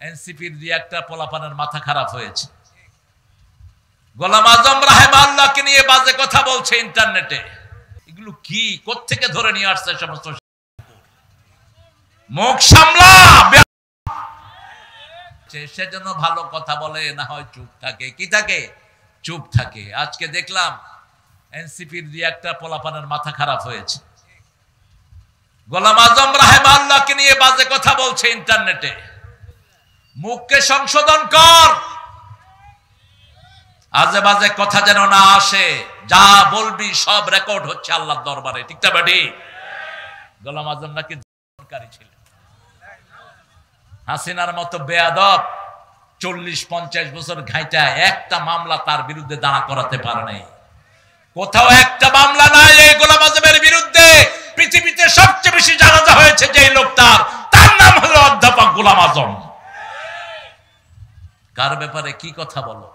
এনসিপির দিয়ে একটা পোলাপানের মাথা খারাপ হয়েছে। গোলাম আজম রাহিমাহুল্লাহকে নিয়ে বাজে কথা বলছে ইন্টারনেটে। এগুলো কি কোত্থেকে ধরে নিয়ে আসছে সমস্ত? মুখ সামলা, সে যেন ভালো কথা বলে, না হয় চুপ থাকে। কি থাকে? চুপ থাকে। আজকে দেখলাম এনসিপির দিয়ে একটা পোলাপানের মাথা খারাপ হয়েছে। গোলাম আজম রাহিমাহুল্লাহকে নিয়ে বাজে কথা বলছে ইন্টারনেটে। মুখকে সংশোধন কর, আজে বাজে কথা যেন না আসে। যা বলবি সব রেকর্ড হচ্ছে আল্লাহর দরবারে। ঠিক না বেটি? গোলাম আজম নাকি সরকারি ছিলেন। হাসিনার মতো বেয়াদব 40-50 বছর ঘাইটা একটা মামলা তার বিরুদ্ধে দাঁড়া করাতে পারে নাই। কোথাও একটা মামলা নাই এই গোলাম আজমের বিরুদ্ধে। পৃথিবীতে সবচেয়ে বেশি জানাজা হয়েছে যে লোকটার, তার নাম হলো অধ্যাপক গোলাম আজম। কার ব্যাপারে কি কথা বলো?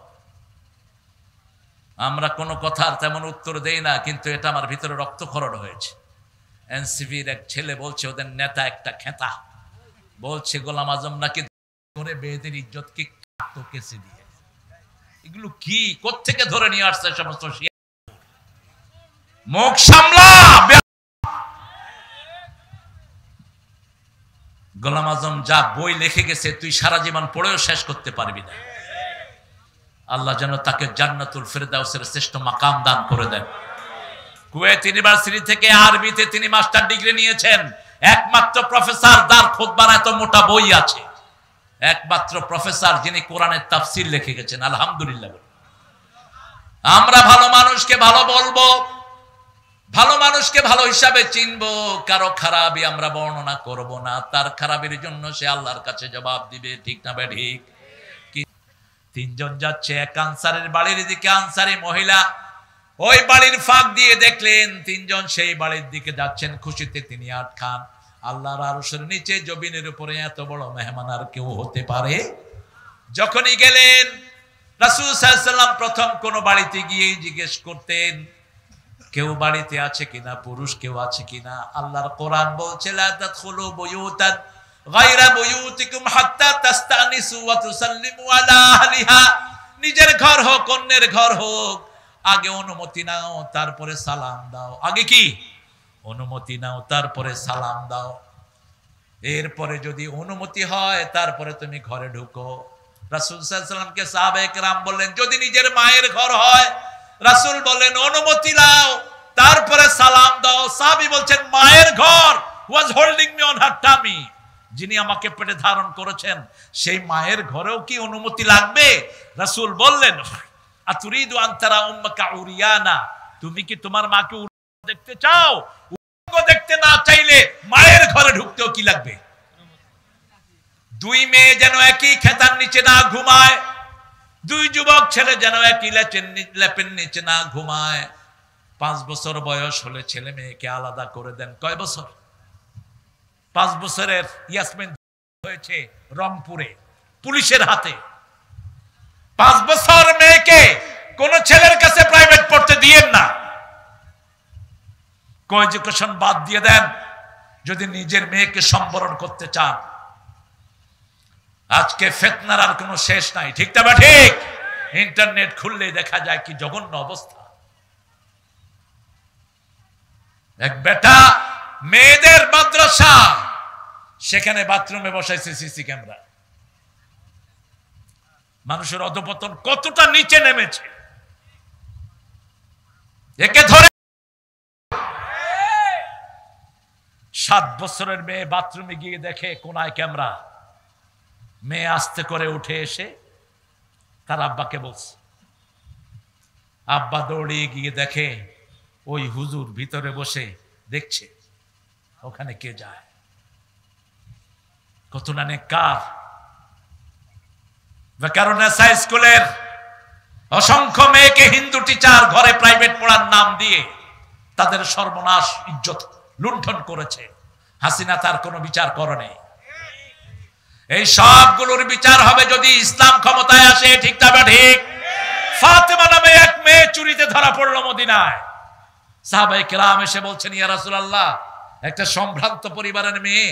আমরা কোনো কথার তেমন উত্তর দেই না, কিন্তু এটা আমার ভিতরে রক্তক্ষরণ হয়েছে। এনসিপির এক ছেলে বলছে ওদের নেতা একটা খেতা, বলছে গোলাম আজম নাকি করে মেয়েদের ইজ্জতকে কাটতো কেসে দিয়ে। এগুলো কি কোত্থেকে ধরে নিয়ে আসছে সমস্ত? মুখ সামলা। গোলাম আজম যা বই লিখে গেছে তুই সারা জীবন পড়েও শেষ করতে পারবি না। আল্লাহ যেন তাকে জান্নাতুল ফেরদাউসের শ্রেষ্ঠ মাকাম দান করে দেন। কুয়েত ইউনিভার্সিটি থেকে আরবিতে তিনি মাস্টার ডিগ্রি নিয়েছেন। একমাত্র প্রফেসর যার খুতবার এত মোটা বই আছে, একমাত্র প্রফেসর যিনি কোরআনের তাফসীর লিখে গেছেন। আলহামদুলিল্লাহ। আমরা ভালো মানুষকে ভালো বলবো, ভালো মানুষকে ভালো হিসাবে চিনবো, কারো খারাপই আমরা বর্ণনা করব না। তার খারাপের জন্য সে আল্লাহর কাছে জবাব দিবে। ঠিক না বে ঠিক? তিনজন যাচ্ছে এক আনসারের বাড়ির দিকে। আনসারি মহিলা ওই বাড়ির ফাঁক দিয়ে দেখলেন তিনজন সেই বাড়ির দিকে যাচ্ছেন। খুশিতে তিনি আটকান। আল্লাহর আরশের নিচে জমিনের উপরে এত বড় মেহমান আর কেউ হতে পারে? যখনই গেলেন রাসূল সাল্লাল্লাহু আলাইহি ওয়াসাল্লাম প্রথম কোন বাড়িতে গিয়ে জিজ্ঞেস করতেন কেউ বাড়িতে আছে কিনা, পুরুষ কেউ আছে কিনা। আল্লাহর কোরআন বলছে লা তাদখুলু বুয়ুতান গায়রা বুয়ুতিকুম হাত্তা তাস্তানিসু ওয়া তুসাল্লিমু আলা আহলিহা। নিজের ঘর হোক অন্যের ঘর হোক, আগে অনুমতি নাও তারপরে সালাম দাও। আগে কি? অনুমতি নাও তারপরে সালাম দাও। এরপরে যদি অনুমতি হয় তারপরে তুমি ঘরে ঢুকো। রাসূল সাল্লাল্লাহু আলাইহি ওয়াসাল্লামকে সাহাবায়ে কেরাম বললেন যদি নিজের মায়ের ঘর হয়, রাসূল বলেন অনুমতি নাও তারপরে সালাম দাও। সাহাবী বলছেন মায়ের ঘর, was holding me on her tummy, যিনি আমাকে পেটে ধারণ করেছেন সেই মায়ের ঘরেও কি অনুমতি লাগবে? রাসূল বললেন আতুরিদু আন তারা উম্মাকা উরিয়ানা, তুমি কি তোমার মাকে দেখতে চাও? দেখতে না চাইলে মায়ের ঘরে ঢুকতেও কি লাগবে? দুই মেয়ে যেন একই খেতার নিচে না ঘুমায়, দুই যুবক ছেলে যেন একই লেপের নিচে না ঘুমায়। 5 বছর বয়স হলে ছেলে মেয়েকে আলাদা করে দেন। কয় বছর? 5 বছরের ইয়াসমিন হয়েছে রংপুরে পুলিশের হাতে। 5 বছর মেয়েকে কোন ছেলের কাছে প্রাইভেট পড়তে দিয়েন না, কো-এডুকেশন বাদ দিয়ে দেন যদি নিজের মেয়েকে সম্বরণ করতে চান। আজকে ফিতনার আর কোনো শেষ নাই। ঠিক না ঠিক? ইন্টারনেট খুললে দেখা যায় কি জঘন্য অবস্থা। এক বেটা মেয়েদের মাদ্রাসা, সেখানে বাথরুমে বসাইছে সিসি ক্যামেরা। মানুষের অধপতন কতটা নিচে নেমেছে একে ধরে। 7 বছরের মেয়ে বাথরুমে গিয়ে দেখে কোনায় ক্যামেরা। মেয়ে আস্তে করে উঠে এসে তার আব্বাকে বলছে। আব্বা দৌড়িয়ে গিয়ে দেখে ওই হুজুর ভিতরে বসে দেখছে ওখানে কে যায়। কত না নেককার। ভেকারুনেসা স্কুলের অসংখ্য মেয়েকে হিন্দু টিচার ঘরে প্রাইভেট পড়ার নাম দিয়ে তাদের সর্বনাশ ইজ্জত লুণ্ঠন করেছে। হাসিনা তার কোনো বিচার করে নাই। এই সবগুলোর বিচার হবে যদি ইসলাম ক্ষমতায় আসে। ঠিক না ঠিক? ফাতেমা নামে এক মেয়ে চুরিতে ধরা পড়লো মদিনায়। সাহাবায়ে কেরাম এসে বলছেন ইয়া রাসূলুল্লাহ, একটা সম্ভ্রান্ত পরিবারের মেয়ে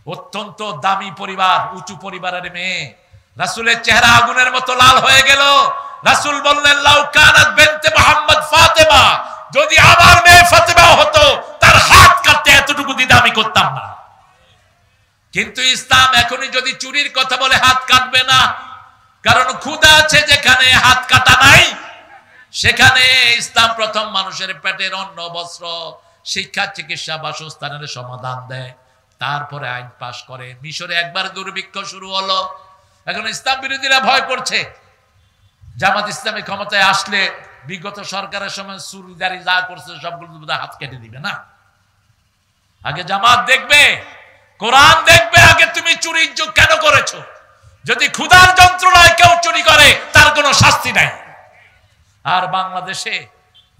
অত্যন্ত দামি পরিবার, উঁচু পরিবারের মেয়ে। রাসূলের চেহারা আগুনের মতো লাল হয়ে গেল। রাসূল বললেন, লাউ কানাত বিনতে মুহাম্মদ ফাতেমা, যদি আমার মেয়ে ফাতেমা হতো তার হাত কাটতে এতটুকু দ্বিধা আমি করতাম না। কিন্তু ইসলাম এখনই যদি চুরির কথা বলে হাত কাটবে না, কারণ ক্ষুধা আছে যেখানে হাত কাটা নাই সেখানে ইসলাম প্রথম মানুষের পেটের অন্ন, বস্ত্র, শিক্ষা, চিকিৎসা, বাসস্থানের সমাধান দেয়, তারপরে আইন পাশ করে। মিশরে একবার দুর্ভিক্ষ শুরু হলো, এখন ইসলাম বিরোধীরা ভয় করছে জামাত ইসলামী ক্ষমতায় আসলে বিগত সরকারের সময় চুরিদারি যা করছে সবগুলো হাত কেটে দিবে না। আগে জামাত দেখবে, কোরআন দেখবে, আগে তুমি চুরি কেন করেছো। যদি ক্ষুধার যন্ত্রণায় কেউ চুরি করে তার কোনো শাস্তি নাই। আর বাংলাদেশে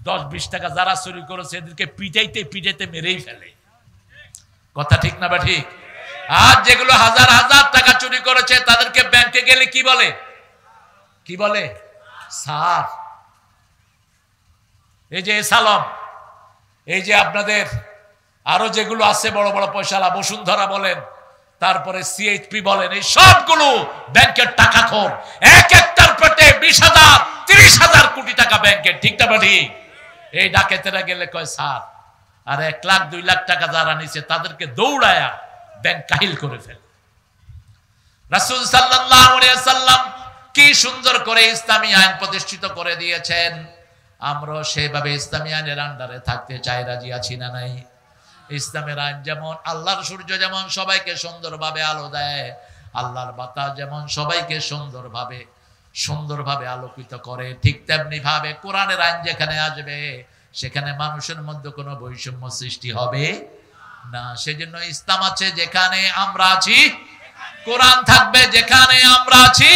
10-20 টাকা যারা চুরি করেছে এদেরকে পিটাইতে পিটাইতে মেরেই ফেলে। কথা ঠিক না বা ঠিক? আর যেগুলো হাজার হাজার টাকা চুরি করেছে তাদেরকে ব্যাংকে গেলে কি বলে? কি বলে? স্যার। এই যে সালাম, এই যে আপনাদের আরো যেগুলো আছে বড় বড় পয়সালা, বসুন্ধরা বলেন, তারপরে সিএইচপি বলেন, এই সবগুলো ব্যাংকের টাকা খোর। এক একটার পেটে 20,000 30,000 কোটি টাকা ব্যাংকের। ঠিক না ঠিক? এই ডাকাতেরা গেলে কয় স্যার, আর 1 লাখ 2 লাখ টাকা যারা নিছে তাদেরকে দৌড়ায়া ব্যাংক কাহিল করে ফেলে। রাসূল সাল্লাল্লাহু আলাইহি ওয়াসাল্লাম কি সুন্দর করে ইসলামী আইন প্রতিষ্ঠিত করে দিয়েছেন। আমরা সেভাবে ইসলামী আইনের আন্ডারে থাকতে চাই, রাজি আছি না নাই? ইসলামের আইন যেমন, আল্লাহর সূর্য যেমন সবাইকে সুন্দরভাবে আলো দেয়, আল্লাহর বাতাস যেমন সবাইকে সুন্দরভাবে আলোকিত করে, ঠিক তেমনি ভাবে কোরআনের আইন যেখানে আসবে সেখানে মানুষের মধ্যে কোনো বৈষম্য সৃষ্টি হবে না। সেজন্য ইসলাম আছে যেখানে আমরা আছি, কোরআন থাকবে যেখানে আমরা আছি।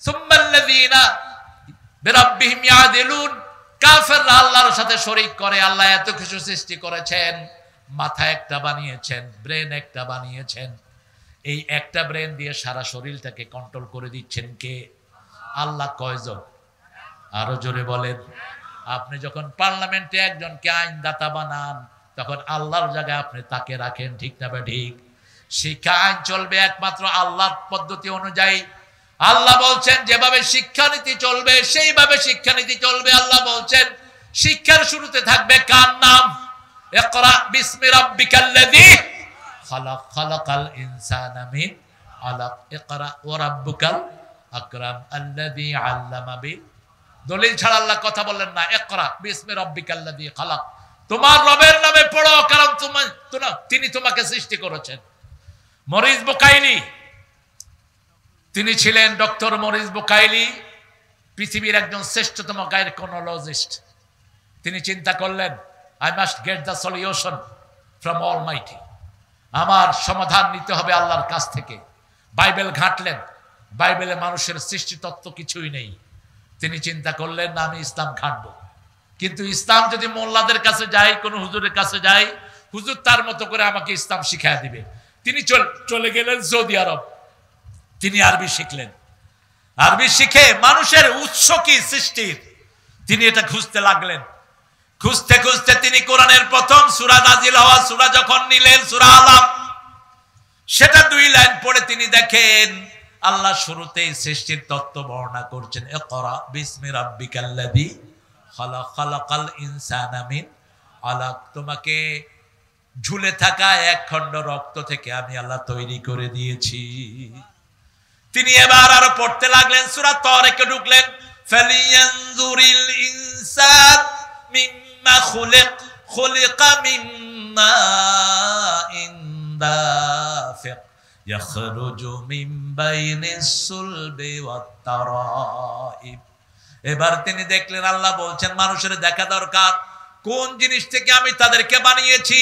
সুম্মাল্লাযীনা বিরাব্বিহিম ইয়াদিলুন, কাফেররা আল্লাহর সাথে শরীক করে। আল্লাহ এত কিছু সৃষ্টি করেছেন, মাথা একটা বানিয়েছেন, ব্রেন একটা বানিয়েছেন, এই একটা ব্রেন দিয়ে সারা শরীরটাকে কন্ট্রোল করে দিচ্ছেন কে? আল্লাহ। কয়জন? আরো জোরে বলেন। আপনি যখন পার্লামেন্টে একজনকে আইনদাতা বানান তখন আল্লাহর জায়গায় আপনি তাকে রাখেন, ঠিক না ঠিক? শিক্ষা আইন চলবে একমাত্র আল্লাহর পদ্ধতি অনুযায়ী। আল্লাহ বলছেন যেভাবে শিক্ষানীতি চলবে সেইভাবে শিক্ষানীতি চলবে। আল্লাহ বলছেন শিক্ষার শুরুতে থাকবে কার নাম? ইকরা বিসমি রাব্বিকাল্লাযী খালাক, খালাকাল ইনসানা মিন আলাক, ইকরা ওয়া রাব্বুকাল আকরাম আল্লাযী আল্লামা বিল। দলিল ছাড়া আল্লাহ কথা বললেন না। ইকরা বিসমি রাব্বিকাল্লাযী খালাক, তোমার রবের নামে পড়ো, কারণ তিনি তোমাকে সৃষ্টি করেছেন। মরিস বুকাইলি, তিনি ছিলেন ডক্টর মরিস বুকাইলি, পৃথিবীর একজন শ্রেষ্ঠতম গাইনোকোলজিস্ট। তিনি চিন্তা করলেন, I must get the solution from Almighty, আমার সমাধান নিতে হবে আল্লাহর কাছ থেকে। বাইবেল ঘাঁটলেন, বাইবেলে মানুষের সৃষ্টি তত্ত্ব কিছুই নেই। তিনি চিন্তা করলেন না, আমি ইসলাম ঘাঁটব। কিন্তু ইসলাম যদি মোল্লাদের কাছে যাই, কোন হুজুরের কাছে যাই, হুজুর তার মতো করে আমাকে ইসলাম শিখায় দিবে। তিনি চলে গেলেন সৌদি আরব। তিনি আরবি শিখলেন। আরবি শিখে মানুষের উৎস কি সৃষ্টির তিনি এটা খুঁজতে লাগলেন। খুঁজতে খুঁজতে তিনি কোরআনের প্রথম সূরা নাজিল হওয়া সূরা যখন নিলেন, সূরা আলাম, সেটা 2 লাইন পড়ে তিনি দেখেন আল্লাহ শুরুতেই সৃষ্টির তত্ত্ব বর্ণনা করছেন। ইকরা বিসমি রাব্বিকাল্লাযী খালাক, খালাকাল ইনসানা মিন আলাক, তোমাকে ঝুলে থাকা এক খণ্ড রক্ত থেকে আমি আল্লাহ তৈরি করে দিয়েছি। তিনি এবার আরো পড়তে লাগলেন, সূরা তারিকে ঢুকলেন। ফালিয়ানজুরিল ইনসান মিম্মা খুলিক, খুলিকা মিম্মা ইনদাফিক ইয়াখরুজু মিন বাইনিস সুলবি ওয়াত তারাইব। এবার তিনি দেখলেন আল্লাহ বলছেন মানুষের দেখা দরকার কোন জিনিস থেকে আমি তাদেরকে বানিয়েছি।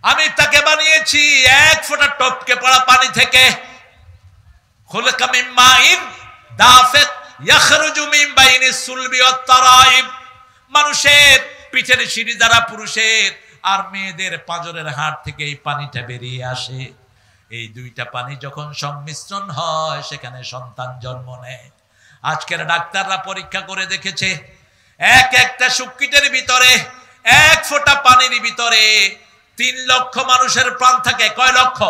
আমি তাকে বানিয়েছি 1 ফোঁটা টপকে পড়া পানি থেকে। খুলিকা মিন মাইন দাফিক ইয়াখরুজু মিন বাইনিস সুলবি ওয়াত তারাইব। মানুষের পিঠের সিঁড়ি দ্বারা পুরুষের আর মেয়েদের পাঁজরের হাড় থেকে এই পানিটা বেরিয়ে আসে। এই 2টা পানি যখন সংমিশ্রণ হয় সেখানে সন্তান জন্ম নেয়। আজকের ডাক্তাররা পরীক্ষা করে দেখেছে একটা শুক্কিটের ভিতরে 1 ফোঁটা পানির ভিতরে 3 লক্ষ মানুষের প্রাণ থাকে। কয় লক্ষ?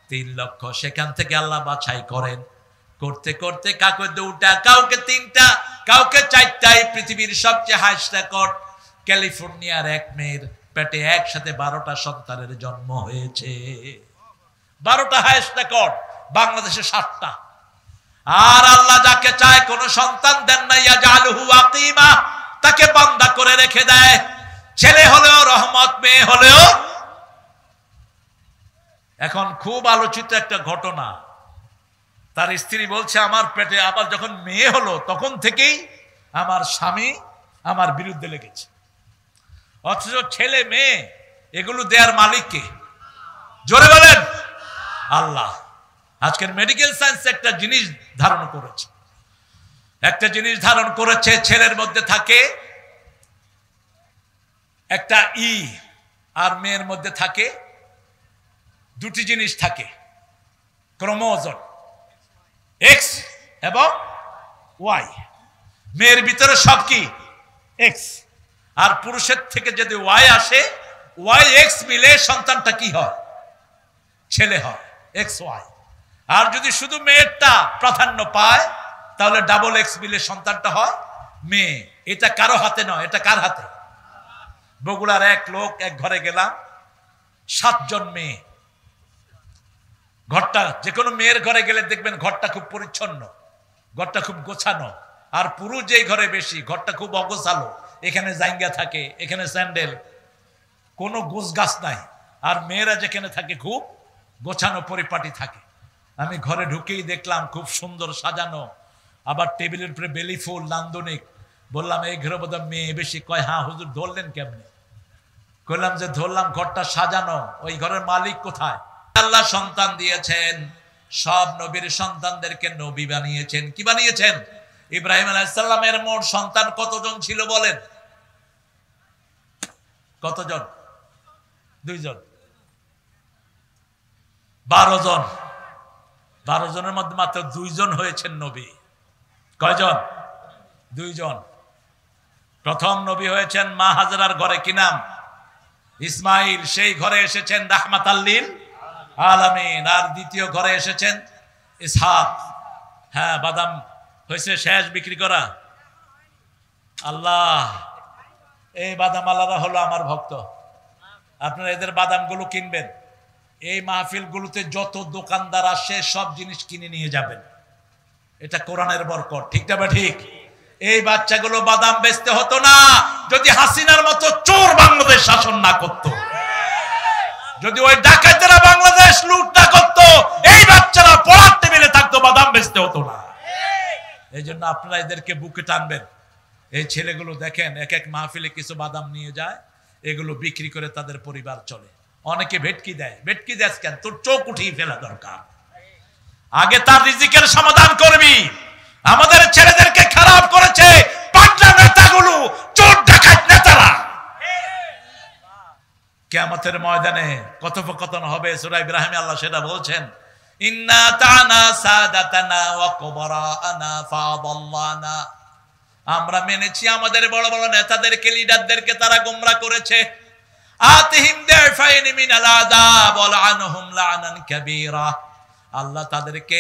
3 লক্ষ। সেখান থেকে আল্লাহ বাছাই করেন, করতে করতে কাউকে 2টা, কাউকে 3টা, কাউকে 4টায়। পৃথিবীর সবচেয়ে হাইস্ট রেকর্ড ক্যালিফোর্নিয়ার এক মেয়ের পেটে একসাথে 12টা সন্তানের জন্ম হয়েছে। 12টা হাইস্ট রেকর্ড। বাংলাদেশে 7টা। আর আল্লাহ যাকে চায় কোন সন্তান দেন না, ইয়াজআলুহু আকিমা, তাকে বান্দা করে রেখে দেয়। ছেলে হলেও রহমত, মেয়ে হলেও। এখন খুব আলোচিত একটা ঘটনা, তার স্ত্রী বলছে আমার পেটে আবার যখন মেয়ে হলো তখন থেকেই আমার স্বামী আমার বিরুদ্ধে লেগেছে। অথচ ছেলে মেয়ে এগুলো দেয়ার মালিক কে? জোরে বলেন আল্লাহ। আজকের মেডিকেল সায়েন্স একটা জিনিস ধারণ করেছে, ছেলের মধ্যে থাকে একটা ই, আর মেয়ের মধ্যে থাকে 2টি জিনিস থাকে, ক্রোমোজোম এক্স এবং ওয়াই। মেয়ের ভিতরে সব কি? এক্স। আর পুরুষের থেকে যদি ওয়াই আসে, ওয়াই এক্স মিলে সন্তানটা কি হয়? ছেলে হয়, এক্স ওয়াই। আর যদি শুধু মেয়েরটা প্রাধান্য পায় তাহলে ডাবল এক্স মিলে সন্তানটা হয় মেয়ে। এটা কারো হাতে নয়, এটা কার হাতে? বগুড়ার এক লোক, এক ঘরে গেলাম, 7 জন মেয়ে। ঘরটা, যে কোনো মেয়ের ঘরে গেলে দেখবেন ঘরটা খুব পরিচ্ছন্ন, ঘরটা খুব গোছানো। আর পুরুষ যেই ঘরে বেশি, ঘরটা খুব অগোছালো, এখানে জাইঙ্গা থাকে, এখানে স্যান্ডেল, কোনো গোছ গাছ নাই। আর মেয়েরা যেখানে থাকে খুব গোছানো পরিপাটি থাকে। আমি ঘরে ঢুকেই দেখলাম খুব সুন্দর সাজানো, আবার টেবিলের উপরে বেলি ফুল, নান্দনিক। বললাম এই ঘরে বোধহয় মেয়ে বেশি। কয় হ্যাঁ হুজুর, ধরলেন কেমনে? কইলাম যে ধরলাম, ঘরটা সাজানো। ওই ঘরের মালিক কোথায়? আল্লাহ সন্তান দিয়েছেন, সব নবীর সন্তানদেরকে নবী বানিয়েছেন। কি বানিয়েছেন? ইব্রাহিম আলাইহিস সালামের মোট সন্তান কতজন ছিল বলেন? কতজন? 2 জন। 12 জন। 12 জনের মধ্যে মাত্র 2 জন হয়েছেন নবী। কয়জন? 2 জন। প্রথম নবী হয়েছেন মা হাজরার ঘরে, কি নাম? ইসমাইল। সেই ঘরে এসেছেন রাহমাতাল লিল আলামিন। আর দ্বিতীয় ঘরে এসেছেন ইসহাক। হ্যাঁ, বাদাম হয়েছে শেষ বিক্রি করা। আল্লাহ, এই বাদাম আলাদা হলো আমার ভক্ত। আপনারা এদের বাদামগুলো কিনবেন। এই মাহফিলগুলোতে যত দোকানদার আসে সব জিনিস কিনে নিয়ে যাবেন। এটা কোরআনের বরকত। ঠিক না বা ঠিক? এই বাচ্চাগুলো বাদাম বেচতে হতো না যদি হাসিনার মতো চোর বাংলাদেশ শাসন না করত, যদি ওই ডাকাতেরা বাংলাদেশ লুট না করত, এই বাচ্চারা পড়ার টেবিলে থাকতো, বাদাম বেচতে হতো না। এই জন্য আপনারা এদেরকে বুকে টানবেন। এই ছেলেগুলো দেখেন এক এক মাহফিলে কিছু বাদাম নিয়ে যায়, এগুলো বিক্রি করে তাদের পরিবার চলে। অনেকে ভেটকি দেয়। ভেটকি দেয় কেন? তোর চোখ উঠিয়ে ফেলা দরকার। আগে তার রিজিকের সমাধান করবি। আমাদের ছেলেদেরকে খারাপ করেছে পাগলা নেতাগুলো, চোর ডাকাত নেতারা। কিয়ামতের ময়দানে কথোপকথন হবে। সূরা ইব্রাহিমে আল্লাহ সেটা বলছেন, ইন্না তা'না সাদাতানা ওয়া কুবরা'ানা ফাদাল্লানা। আমরা মেনেছি আমাদের বড় বড় নেতাদেরকে, লিডারদেরকে, তারা গোমরা করেছে। আতিহিম দাফাইন মিনাল আযাব ওয়া লা'নহুম লা'নান কাবীরা। আল্লাহ তাদেরকে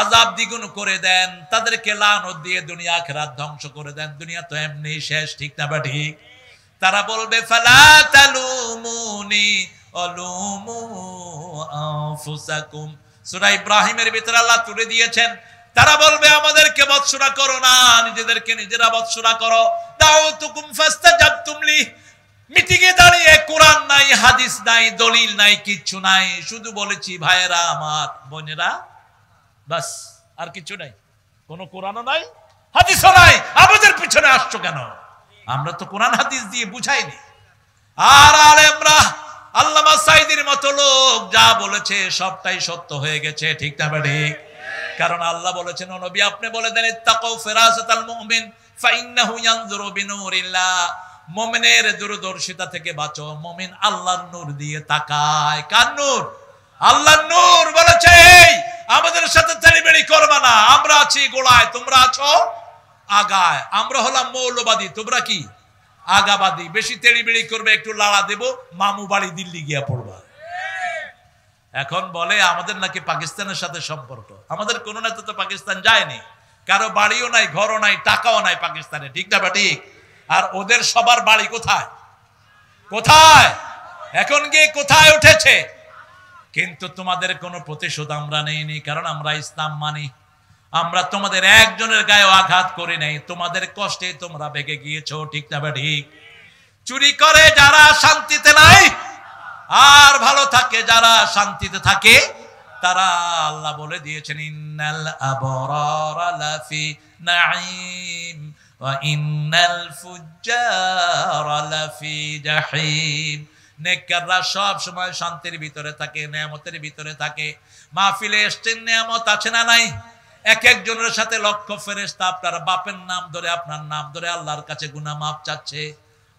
আযাব দ্বিগুণ করে দেন, তাদেরকে লানত দিয়ে দুনিয়া আখিরাত ধ্বংস করে দেন। দুনিয়া তো এমনি শেষ। ঠিক না বা ঠিক? তারা বলবে ফালা তালুমুনি আলুমু আনফুসাকুম। সূরা ইব্রাহিমের ভিতরে আল্লাহ তুলে দিয়েছেন, তারা বলবে আমাদেরকে বৎসনা করো না, নিজেদেরকে নিজেরা বৎসনা করো। দাউতুকুম ফাস্তাজাবতুম লি। মিটিংয়ে দাঁড়িয়ে কোরআন নাই, হাদিস নাই, দলিল নাই, কিচ্ছু নাই, শুধু বলেছি ভাইয়েরা আমার, বোনেরা, বাস, আর কিছু নাই। কোনো কোরআনও নাই, হাদিসও নাই। আমাদের পিছনে আসছো কেন? আমরা তো কোরআন হাদিস দিয়ে বুঝাইনি। আর আলেমরা, আল্লামা সাইদির মতো লোক যা বলেছে সবটাই সত্য হয়ে গেছে। ঠিক না ঠিক? কারণ আল্লাহ বলেছেন, ও নবী আপনি বলে দেন, ইত্তাকু ফিরাসাতাল মুমিন ফাইন্নাহু ইয়ানজুরু বিনুরিল্লাহ। মুমিনের দূরদর্শিতা থেকে বাঁচো। মুমিন আল্লাহর নূর দিয়ে তাকায়। কার নূর? আল্লাহর নূর। বলেছে এই আমাদের সাথে তেড়িবেড়ি করবা না, আমরা আছি গোড়ায়, তোমরা আছো আগায়। আমরা হলাম মৌলবাদী, তোমরা কি? আগাবাদী, বেশি তেড়িবেড়ি করবে, একটু লাড়া দেব, মামু বাড়ি দিল্লি গিয়া পড়বা। এখন বলে আমাদের নাকি পাকিস্তানের সাথে সম্পর্ক। আমাদের কোন নেতা তো পাকিস্তান যায়নি, কারো বাড়িও নাই, ঘরও নাই, টাকাও নাই পাকিস্তানে, ঠিক না ঠিক? আর ওদের সবার বাড়ি কোথায় কোথায়, এখন গিয়ে কোথায় উঠেছে? কিন্তু তোমাদের কোনো প্রতিশোধ আমরা নেইনি, কারণ আমরা ইসলাম মানি। আমরা তোমাদের একজনের গায়ে আঘাত করি নাই, তোমাদের কষ্টে তোমরা ভেগে গিয়েছো, ঠিক না ঠিক? চুরি করে যারা শান্তিতে নাই, আর ভালো থাকে যারা শান্তিতে থাকে, তারা আল্লাহ বলে দিয়েছেন ইন্নাল আবরারা লাফি নাঈম ওয়া ইন্নাল ফুজ্জারা লাফি জাহিম। নেককাররা সব সময় শান্তির ভিতরে থাকে, নিয়ামতের ভিতরে থাকে। মাহফিলে এসছেন, নিয়ামত আছে না নাই? এক একজনের সাথে লক্ষ ফেরেশতা আপনার বাপের নাম ধরে, আপনার নাম ধরে আল্লাহর কাছে গুনাহ মাফ চাচ্ছে।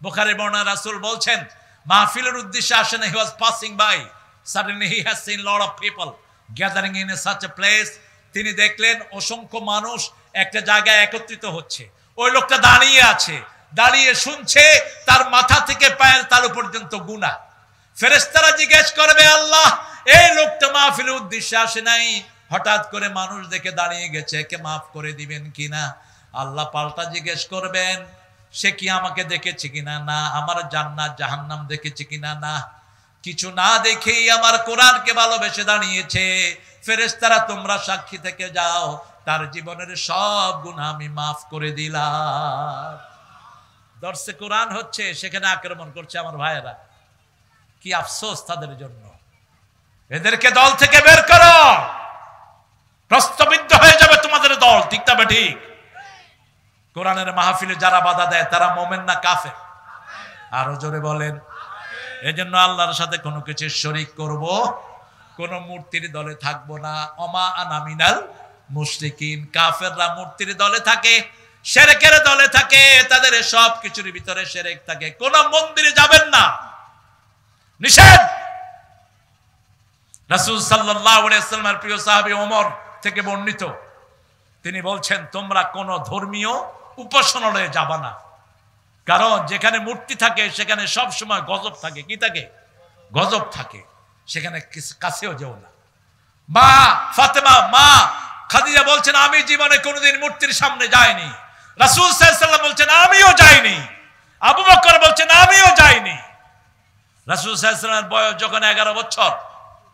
বুখারী বর্ণনা, রাসূল বলছেন মাহফিলের উদ্দেশ্যে আসেন, he was passing by, suddenly he has seen lot of people gathering in such a place. তিনি দেখলেন অসংখ্য মানুষ একটা জায়গায় একত্রিত হচ্ছে। ওই লোকটা দাঁড়িয়ে আছে, দাঁড়িয়ে শুনছে, তার মাথা থেকে পায়ের তালু পর্যন্ত গুনাহ। ফেরেশতারা জিজ্ঞেস করবে আল্লাহ, এই লোকটা মাহফিলের উদ্দেশ্যে আসে নাই, হঠাৎ করে মানুষ দেখে দাঁড়িয়ে গেছে, একে মাফ করে দিবেন কিনা? আল্লাহ পাল্টা জিজ্ঞেস করবেন, সে কি আমাকে দেখেছে কিনা? না। আমার জান্নাত জাহান্নাম দেখেছে কিনা? না। কিছু না দেখেই আমার কোরআনকে ভালোবেসে দাঁড়িয়েছে। ফেরেশতারা তোমরা সাক্ষী থেকে যাও, তার জীবনের সব গুনাহ আমি মাফ করে দিলাম। দর্শে কোরআন হচ্ছে, সেখানে আক্রমণ করছে আমার ভাইয়েরা। কি আফসোস তাদের জন্য। এদেরকে দল থেকে বের করো, প্রস্তবিদ্ধ হয়ে যাবে তোমাদের দল, ঠিক না ঠিক? কোরআনের মাহফিলে যারা বাধা দেয় তারা মুমিন না কাফের? আরো জোরে বলেন। এজন্য আল্লাহর সাথে কোনো কিছু শরীক করব, কোন মূর্তির দলে থাকবো না। ওমা আনা মিনাল মুশরিকিন। কাফেররা মূর্তির দলে থাকে, শিরকের দলে থাকে, তাদের সব কিছুর ভিতরে শিরক থাকে। কোন মন্দিরে যাবেন না, নিষেধ। রাসূল সাল্লাল্লাহু আলাইহি ওয়াসাল্লামের প্রিয় সাহাবী ওমর থেকে বর্ণিত, তিনি বলছেন তোমরা কোন ধর্মীয় উপাসনালয়ে যাবা না, কারণ যেখানে মূর্তি থাকে সেখানে সব সময় গজব থাকে। কি থাকে? গজব থাকে। সেখানে কাছেও যেও না। মা ফাতেমা, মা খাদিজা বলছেন আমি জীবনে কোনোদিন মূর্তির সামনে যাইনি। রাসূল সাল্লাল্লাহু আলাইহি ওয়াসাল্লাম বলছেন আমিও যাইনি। আবু বকর বলছেন আমিও যাইনি। রাসূল সাল্লাল্লাহু আলাইহি ওয়াসাল্লামের বয়স যখন 11 বছর,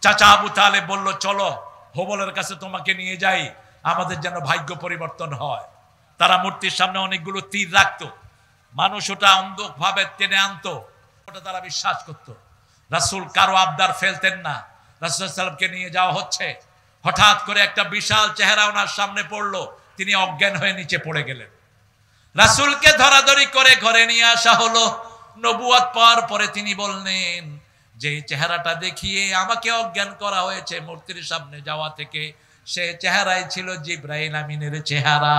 চাচা আবু তালেব বলল চলো হোবলের কাছে তোমাকে নিয়ে যাই, আমাদের যেন ভাগ্য পরিবর্তন হয়। তারা মূর্তির সামনে অনেকগুলো তীর রাখতো, মানুষ ওটা অন্ধভাবে টেনে আনতো, ওটা তারা বিশ্বাস করত। রাসূল কারো আবদার ফেলতেন না। রাসূল সাল্লাল্লাহু আলাইহি ওয়াসাল্লামকে নিয়ে যাওয়া হচ্ছে, হঠাৎ করে একটা বিশাল চেহারা ওনার সামনে পড়লো, তিনি অজ্ঞান হয়ে নিচে পড়ে গেলেন। রাসূলকে ধরাধরি করে ঘরে নিয়ে আসা হলো। নবুয়ত পাওয়ার পরে তিনি বললেন যে চেহারাটা দেখিয়ে আমাকে অজ্ঞান করা হয়েছে মূর্তির সামনে যাওয়া থেকে, সে চেহারাই ছিল জিবরাইল আমিনের চেহারা।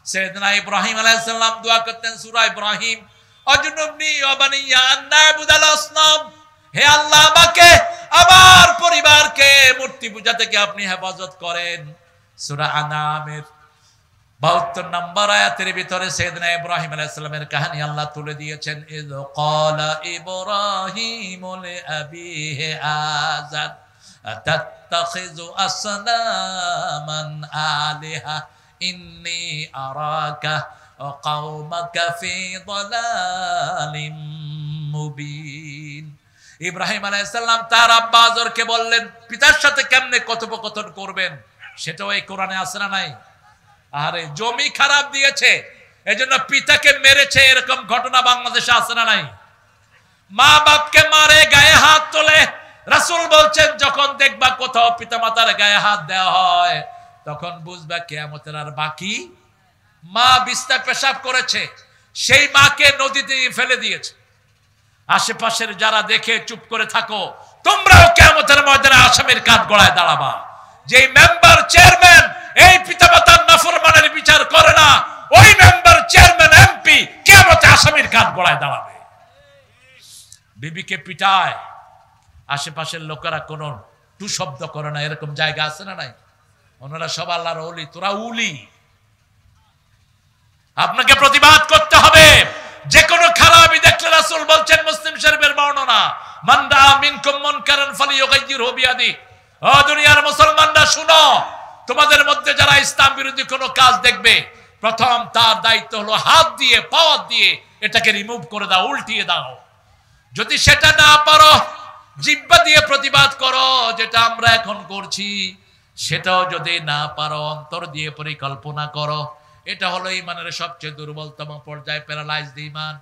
সাইয়েদনা ইব্রাহিম আলাইহিস সালাম দোয়া করতেন সূরা ইব্রাহিম, আজনুবনি ওয়া বানিয়া আন না'বুদাল আসনাম, হে আল্লাহ আমাকে আমার পরিবারকে মূর্তি পূজা থেকে আপনি হেফাজত করেন। সূরা আনামের 72 নম্বর আয়াতের ভিতরে সাইয়েদনা ইব্রাহিম আলাইহিস সালামের কাহিনী আল্লাহ তুলে দিয়েছেন। ইয ক্বালা ইব্রাহিমু লিআবিহি আযার আতাত্তাখিযু আসনামান আলিহা ইন্নী আরাকা ওয়া কওমাকা ফি দালালিম মুবিন। ইব্রাহিম আলাইহিস সালাম তার আব্বা আযরকে বললেন পিতার সাথে কেমনে কথোপকথন করবেন, সেটাও এই কোরআনে আছে না নাই? আরে জমি খারাপ দিয়েছে এজন্য পিতাকে মেরেছে, এরকম ঘটনা বাংলাদেশে আছে না নাই? মা বাপকে মারে, গায়ে হাত তোলে। রাসূল বলছেন যখন দেখবা কোথাও পিতামাতার গায়ে হাত দেওয়া হয় তখন বুঝবা কিয়ামতের আর বাকি। মা বিছনা পেশাব করেছে, সেই মাকে নদীতে ফেলে দিয়েছে। আশেপাশের যারা দেখে চুপ করে থাকো, তোমরাও কিয়ামতের ময়দানে আসামির কাঠ গড়ায় দাঁড়াবা। যেই মেম্বার চেয়ারম্যান এই পিতামাতার নাফরমানের বিচার করে না, ওই মেম্বার চেয়ারম্যান এমপি কিয়ামতে আসামির কাঠ গড়ায় দাঁড়াবে। বিবিকে পিটায়, আশেপাশের লোকেরা কোনো টু শব্দ করে না, এরকম জায়গা আছে না নাই? ওনারা সব আল্লাহর ওলি, তোরা উলি। আপনাকে প্রতিবাদ করতে হবে। যে কোনো খারাপই দেখলে রাসূল বলছেন, মুসলিম শরীফের বর্ণনা, মান রাআ মিনকুম মুনকারান ফালিয়ুগাইয়িরহু বিয়াদিহি। ও দুনিয়ার মুসলমানরা শুনো, তোমাদের মধ্যে যারা ইসলাম বিরোধী কোনো কাজ দেখবে, প্রথম তার দায়িত্ব হলো হাত দিয়ে পাওয়ার দিয়ে এটাকে রিমুভ করে দাও, উল্টিয়ে দাও। যদি সেটা না পারো, জিহ্বা দিয়ে প্রতিবাদ করো, যেটা আমরা এখন করছি। সেটাও যদি না পারো, অন্তর দিয়ে পরিকল্পনা করো। এটা হলো ঈমানের সবচেয়ে দুর্বলতম পর্যায়, প্যারালাইজড ঈমান।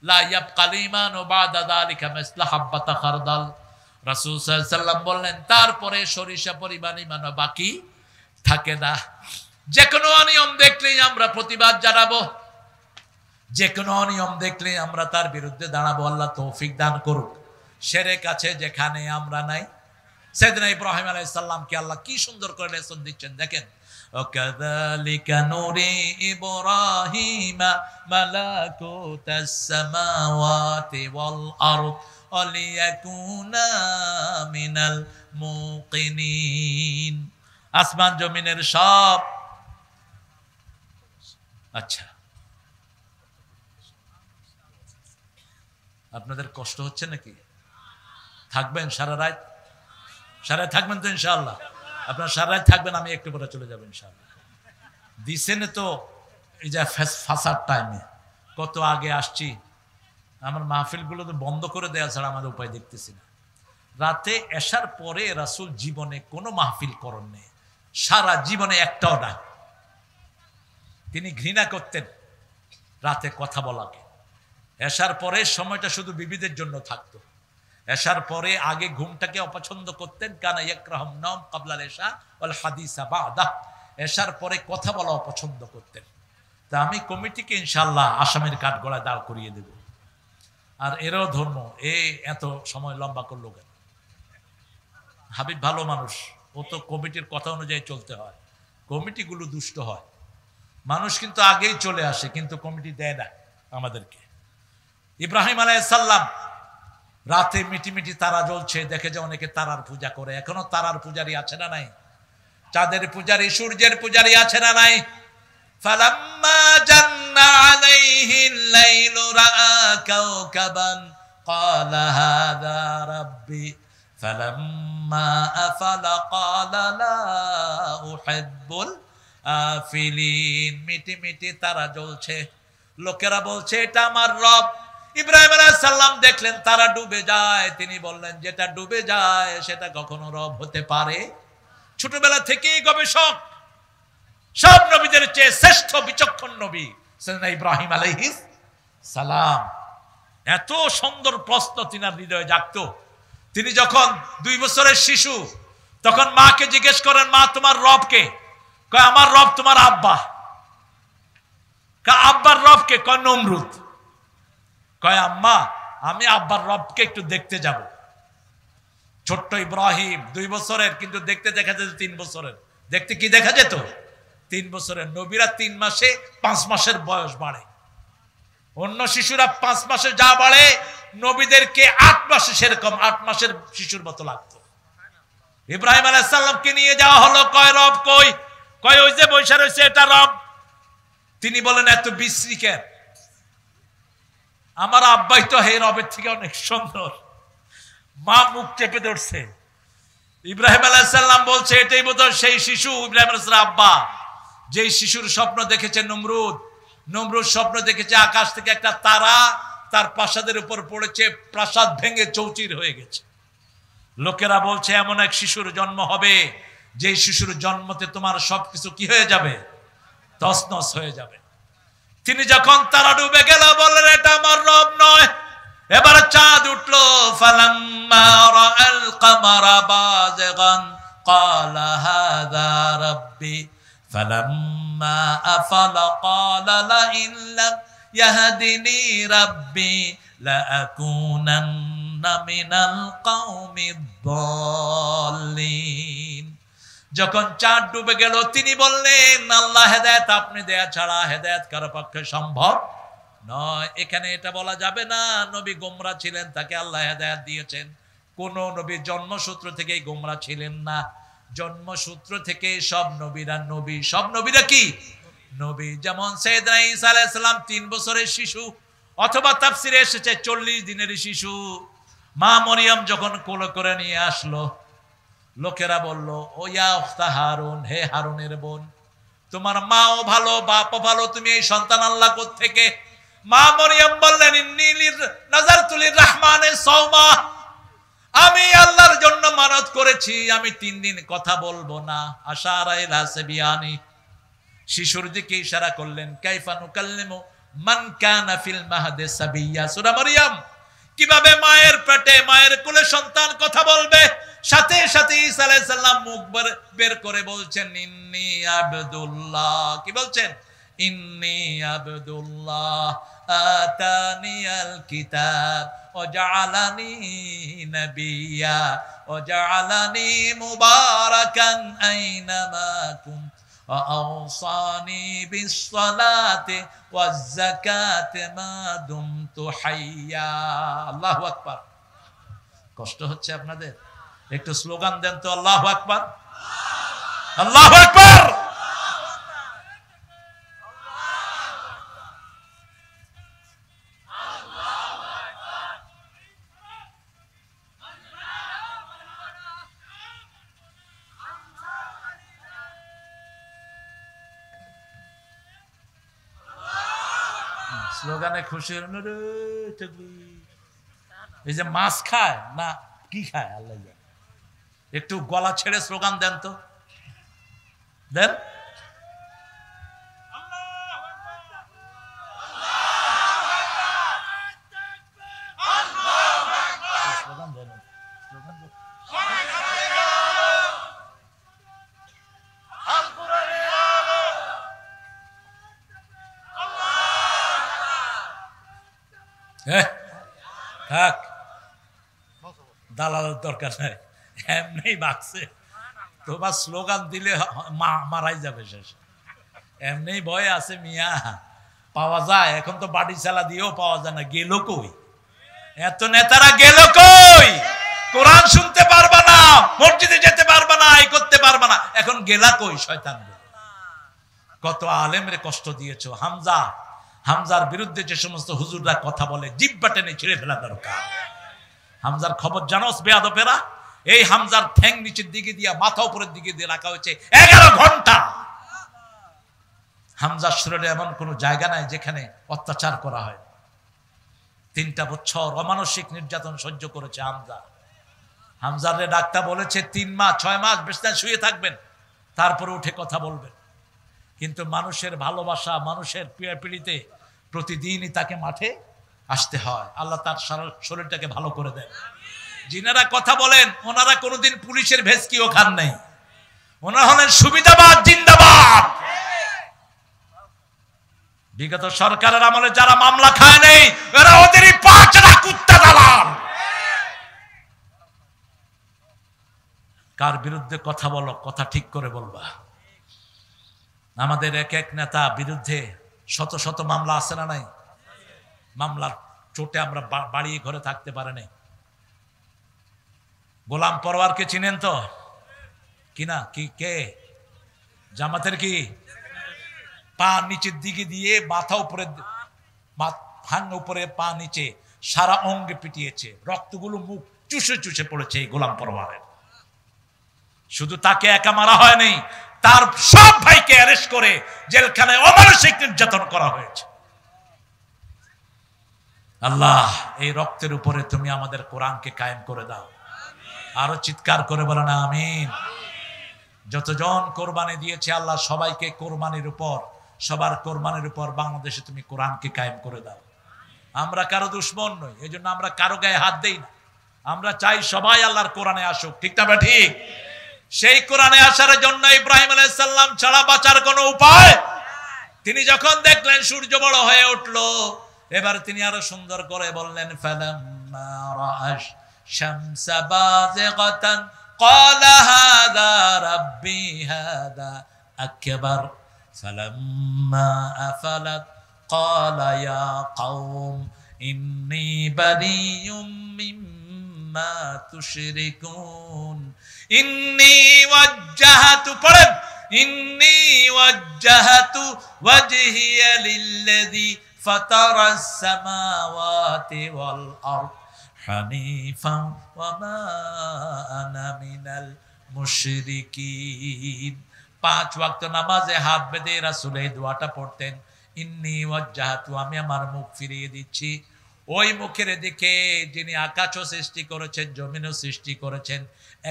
লা ইয়াবকাল ঈমানু বাদা যালিকা মিসলা হাব্বাতা খারদাল। রাসূল সাল্লাল্লাহু আলাইহি ওয়াসাল্লাম বললেন, তারপরে সরিষা পরিমাণ ঈমান বাকি থাকে না। যে কোনো অনিয়ম দেখলেই আমরা প্রতিবাদ জানাবো, যে কোনো অনিয়ম দেখলে আমরা তার বিরুদ্ধে দাঁড়াবো। আল্লাহ তৌফিক দান করুক। শিরক আছে যেখানে আমরা নাই। সাইয়েদনা ইব্রাহিম আলাইহিস সালামকে আল্লাহ কি সুন্দর করে লেসন দিচ্ছেন, দেখেন। ওয়াকাযালিকা নুরি ইব্রাহিমা মালাকুতাস সামাওয়াতি ওয়াল আরদ ওয়ালিয়াকুনা মিনাল মুকিনিন। আসমান জমিনের সব, আচ্ছা আপনাদের কষ্ট হচ্ছে নাকি? থাকবেন সারা রাত? সারা রাত থাকবেন তো ইনশাআল্লাহ? আপনারা সারা রাত থাকবেন, আমি একটু পরে চলে যাবো ইনশাআল্লাহ। দিছেন তো এই যে ফাঁসার টাইমে, কত আগে আসছি, আমার মাহফিলগুলো তো বন্ধ করে দেওয়া ছাড়া আমাদের উপায় দেখতেছি না। রাতে এশার পরে রাসূল জীবনে কোনো মাহফিল করেন নেই, সারা জীবনে একটাও না। তিনি ঘৃণা করতেন রাতে কথা বলাকে। এশার পরে সময়টা শুধু বিবিদের জন্য থাকতো। এশার পরে আগে ঘুমটাকে অপছন্দ করতেন। কানা ইয়াকরাহুন নাওম ক্বাবলাল ইশা ওয়াল হাদিসা বা'দা। এশার পরে কথা বলা অপছন্দ করতেন। তা আমি কমিটিকে ইনশাআল্লাহ আসামের কাঠগড়ায় দাঁড় করিয়ে দেব। আর এরও ধর্ম এত সময় লম্বা করলো কেন? হাবিব ভালো মানুষ, ও তো কমিটির কথা অনুযায়ী চলতে হয়। কমিটিগুলো দুষ্ট হয়, মানুষ কিন্তু আগেই চলে আসে, কিন্তু কমিটি দেয় না আমাদেরকে। ইব্রাহিম আলাইহিস সালাম রাতে মিটিমিটি তারা জ্বলছে, দেখে যে অনেকে তারার পূজা করে। এখনো তারার পূজারি আছে না নাই? চাঁদের পূজারি, সূর্যের পূজারি আছে না নাই? ফালাম্মা জান্না আলাইহিল লাইলু রাআ কাওকাবান ক্বালা হাযা রাব্বি ফালাম্মা আফালা ক্বালা লা উহিব্বুল আফিলিন। মিটিমিটি তারা জ্বলছে, লোকেরা বলছে এটা আমার রব। ইব্রাহিম আলাইহিস সালাম দেখলেন তারা ডুবে যায়, তিনি বললেন যেটা ডুবে যায় সেটা কখনো রব হতে পারে? ছোটবেলা থেকেই গবেষক, সব নবীদের চেয়ে শ্রেষ্ঠ বিচক্ষণ নবী সাইয়েদনা ইব্রাহিম আলাইহিস সালাম। এত সুন্দর প্রশ্ন তিনার হৃদয়ে জাগতো। তিনি যখন 2 বছরের শিশু, তখন মাকে জিজ্ঞেস করেন, মা তোমার রব কে? কয় আমার রব তোমার আব্বা। কয় আব্বার রব কে? কয় নমরুদ। কয় আম্মা আমি আব্বার রবকে একটু দেখতে যাব। ছোট্ট ইব্রাহিম 2 বছরের, কিন্তু দেখতে দেখা যেত 3 বছরের। দেখতে কি দেখা যেত? 3 বছরের। নবীরা 3 মাসে 5 মাসের বয়স বাড়ে। অন্য শিশুরা 5 মাসে যা বাড়ে, নবীদেরকে 8 মাসে সেরকম 8 মাসের শিশুর মতো লাগতো। ইব্রাহিম আলাইহিস সালামকে নিয়ে যাওয়া হলো। কয় রব কই? কয় ওই যে বৈশা রয়েছে এটা রব। তিনি বলেন এত বিশ্রী কেন? আমার আব্বাই তো হে রবের থেকে অনেক সুন্দর। মা মুখ চেপে ধরছে। ইব্রাহিম আলাইহিস সালাম বলছে এটাই বোধহয় সেই শিশু ইব্রাহিম আলাইহিস সালাম আব্বা, যেই শিশুর স্বপ্ন দেখেছে নমরুদ। নমরুদ স্বপ্ন দেখেছে আকাশ থেকে একটা তারা তার প্রাসাদের উপর পড়েছে, প্রাসাদ ভেঙে চৌচির হয়ে গেছে। লোকেরা বলছে এমন এক শিশুর জন্ম হবে, যে শিশুর জন্মতে তোমার সবকিছু কি হয়ে যাবে? তছনছ হয়ে যাবে। তিনি যখন তারা ডুবে গেল, বললেন এটা আমার রব নয়। এবার চাঁদ উঠলো। ফালাম্মা রাআল কামারা বাযিগান ক্বালা হাযা রাব্বি ফালাম্মা আফালা ক্বালা লা ইন লাম ইয়াহদিনি রাব্বি লা আকুনান্না মিনাল কওমিদ দাল্লিন। যখন চাঁদ ডুবে গেল, তিনি বললেন আল্লাহ হেদায়েত আপনি দেয়া ছাড়া হেদায়েত কারো পক্ষে সম্ভব নয়। এখানে এটা বলা যাবে না নবী গোমরা ছিলেন, তাকে আল্লাহ হেদায়েত দিয়েছেন। কোন নবী জন্মসূত্র থেকেই গোমরা ছিলেন না। জন্মসূত্র থেকে সব নবীরা নবী। সব নবীরা কি? নবী। যেমন সাইয়েদনা ঈসা আলাইহিস সালাম 3 বছরের শিশু, অথবা তাফসিরে এসেছে 40 দিনের শিশু মা মরিয়ম যখন কোলে করে নিয়ে আসলো, লোকেরা বলল, ও ইয়া উখতা হারুন, হে হারুনের বোন, তোমার মাও ভালো বাপও ভালো, তুমি এই সন্তান আল্লাহ কোত্থেকে? মা মরিয়ম বললেন, ইন্নী নাযারতু লিররহমানি সাওমা, আমি আল্লাহর জন্য মানত করেছি, আমি 3 দিন কথা বলবো না। আশারা ইলা সাবিয়ানি, শিশুর দিকে ইশারা করলেন। কাইফা নুকাল্লিমু মান কানা ফিল মাহদি সাবিয়্যা, সূরা মারইয়াম। কিভাবে মায়ের পেটে মায়ের কোলে সন্তান কথা বলবে? সাথে সাথে ঈসা আলাইহিস সালাম মুখ বের করে বলছেন, ইন্নী আবদুল্লাহ। কি বলছেন? ইন্নী আবদুল্লাহ আতানিয়াল কিতাব ওয়া জাআলানি নাবিয়্যা ওয়া জাআলানি মুবারাকান আইনামা কুনতু ওয়া আওসানি বিস-সালাতি ওয়াজ-যাকাতি মা দুমতু হাইয়্যা। আল্লাহু আকবার। কষ্ট হচ্ছে আপনাদের? একটু স্লোগান দেন তো, আল্লাহু আকবার, আল্লাহু আকবার। স্লোগানে খুশি হলেন রে। এই যে মাছ খায় না কি খায় আল্লাহ জানে, একটু গলা ছেড়ে স্লোগান দেন তো, দেন। স্লোগান দেন, স্লোগান দেন। থাক, দালালের দরকার নাই, এমনি বাঁচছে। তোমার স্লোগান দিলে মারাই যাবে শেষ, এমনি ভয় আছে মিয়া, পাওয়া যায়। এখন তো বাড়ি চালা দিয়েও পাওয়া যায় না, গেল কই? এত নেতারা গেল কই? কোরআন শুনতে পারবা না, মসজিদে যেতে পারবা না, এই করতে পারবা না, এখন গেলা কই শয়তান? কত আলেমরে কষ্ট দিয়েছো। হামজার বিরুদ্ধে যে সমস্ত হুজুররা কথা বলে, জিহ্বা টেনে ছিঁড়ে ফেলা দরকার। হামজার খবর জানোস বেয়াদবেরা? এই হামজার ঠ্যাং নিচের দিকে দিয়া মাথা উপরের দিকে দিয়ে রাখা হয়েছে 11 ঘন্টা। হামজার শরীরে এমন কোন জায়গা নাই যেখানে অত্যাচার করা হয়। 3টা বছর অমানসিক নির্যাতন সহ্য করেছে হামজার ডাক্তার বলেছে 3 মাস 6 মাস বিছানায় শুয়ে থাকবেন, তারপরে উঠে কথা বলবেন। কিন্তু মানুষের ভালোবাসা, মানুষের পিড়িতে প্রতিদিনই তাকে মাঠে আসতে হয়। আল্লাহ তার শরীরটাকে ভালো করে দেন। যিনারা কথা বলেন ওনারা কোনোদিন পুলিশের ভেস্কিও খান নাই, ওনারা হলেন সুবিধাবাদ জিন্দাবাদ। বিগত সরকারের আমলে যারা মামলা খায় নেই, ওরা ওদেরই পাঁচটা কুত্তা দালাল। কার বিরুদ্ধে কথা বলো, কথা ঠিক করে বলবা। আমাদের এক এক নেতা বিরুদ্ধে শত শত মামলা আছে না নাই? মামলার চোটে আমরা বাড়িয়ে ঘরে থাকতে পারে নাই। গোলাম পরওয়ারকে চিনেন তো? কিনা কি কে? জামাতের কি? পা নিচের দিকে দিয়ে মাথা উপরে, হাং উপরে, পা নিচে, সারা অঙ্গে পিটিয়েছে, রক্তগুলো মুখ চুষে চুষে পড়েছে এই গোলাম পরওয়ারের। শুধু তাকে একা মারা হয়নি, তার সব ভাইকে অ্যারেস্ট করে জেলখানায় অমানসিক নির্যাতন করা হয়েছে। আল্লাহ, এই রক্তের উপরে তুমি আমাদের কোরআনকে কায়েম করে দাও। আরো চিৎকার করে বলো না আমিন। যতজন কোরবানি দিয়েছে আল্লাহ সবাইকে কোরবানির উপর, সবার কোরবানির উপর বাংলাদেশে তুমি কোরআনকে কায়েম করে দাও। আমরা কারো দুশ্মন নই, এই জন্য আমরা কারো গায়ে হাত দেই না। আমরা চাই সবাই আল্লাহর কোরআনে আসুক, ঠিক না বা ঠিক? সেই কোরআনে আসার জন্য ইব্রাহিম আলাইহিস সালাম ছাড়া বাঁচার কোনো উপায়। তিনি যখন দেখলেন সূর্য বড় হয়ে উঠলো, এবার তিনি আরো সুন্দর করে বললেন, ফালাম্মা রাআশ শামসা বাযিগাতান ক্বালা হাযা রাব্বি হাযা আকবার ফালাম্মা আফালাত ক্বালা ইয়া কওম ইন্নী বারিয়ুম মিম্মা তুশরিকুন ইন্নী ওয়াজ্জাহাতু, পড়েন, ইন্নী ওয়াজ্জাহাতু ওয়াজহিয়া লিল্লাযী ফাতারাস সামাওয়াতি ওয়াল আরদ হানিফান ওয়া মা আনা মিনাল মুশরিকিন। 5 ওয়াক্ত নামাজে হাত বেঁধে রাসূল এই দোয়াটা পড়তেন, ইন্নী ওয়াজ্জাহতু, আমি আমার মুখ ফিরিয়ে দিচ্ছি ওই মুখের দিকে যিনি আকাশও সৃষ্টি করেছেন, জমিনও সৃষ্টি করেছেন।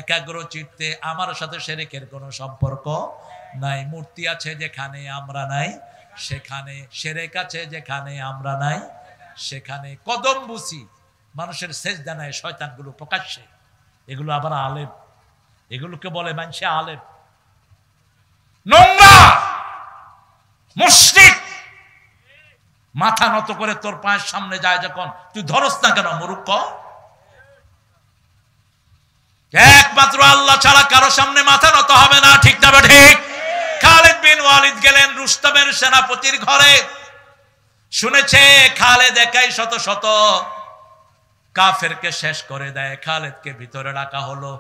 একাগ্র চিত্তে আমার সাথে শিরকের কোনো সম্পর্ক নাই। মূর্তি আছে যেখানে আমরা নাই সেখানে, শিরক আছে যেখানে আমরা নাই সেখানে। কদম বুসি মানুষের সেজদা নেয় শয়তানগুলো প্রকাশ্যে, এগুলো আবার আলেম, এগুলোকে বলে মানুষে আলেম। নোংরা মুশরিক মাথা নত করে তোর পায়ের সামনে যায় যখন, তুই ধরস না কেন মূর্খ? একমাত্র আল্লাহ ছাড়া কারো সামনে মাথা নত হবে না, ঠিক না ঠিক? খালিদ বিন ওয়ালিদ গেলেন রুস্তমের সেনাপতির ঘরে, শুনেছে খালিদ একাই শত শত কাফেরকে শেষ করে দেয়। খালিদকে ভিতরে রাখা হলো।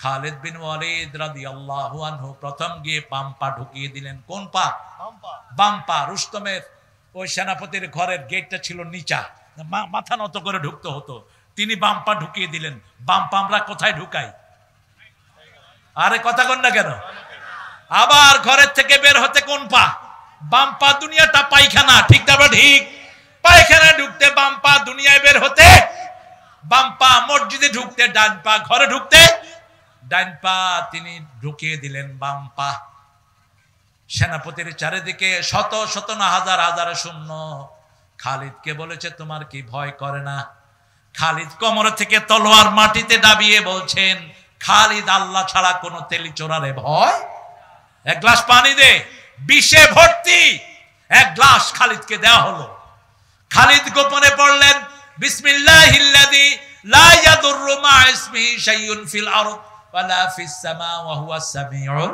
খালিদ বিন ওয়ালিদ রাদিয়াল্লাহু আনহু প্রথম গিয়ে বাম পা ঢুকিয়ে দিলেন। কোন পা? বাম পা। রুস্তমের ওই সেনাপতির ঘরের গেটটা ছিল নিচা, মাথা নত করে ঢুকতে হতো, তিনি বাম পা ঢুকিয়ে দিলেন। বাম পা আমরা কোথায় ঢুকাই? আরে কথা কন না কেন? আবার ঘরের থেকে বের হতে কোন পা? বাম পা। দুনিয়াটা পায়খানা, ঠিক না ঠিক? পায়খানা ঢুকতে বাম পা, দুনিয়ায় বের হতে বাম পা, মসজিদে ঢুকতে ডান পা, ঘরে ঢুকতে ডান পা। তিনি ঢুকিয়ে দিলেন বাম পা। সেনাপতির চারিদিকে শত শত না হাজার হাজার শূন্য। খালিদকে বলেছে, তোমার কি ভয় করে না? খালিদ কোমর থেকে তলোয়ার মাটিতে দাবিয়ে বলছেন, খালিদ আল্লাহ ছাড়া কোন তেলি চোরারে ভয়? এক গ্লাস পানি দে। বিষে ভর্তি এক গ্লাস খালিদকে দেওয়া হলো। খালিদ গোপনে পড়লেন, বিসমিল্লাহিল্লাযী লা ইয়াদুররু মা ইসমিহি শাইউন ফিল আরদ ওয়ালা ফিস সামা ওয়া হুয়াস সামিউল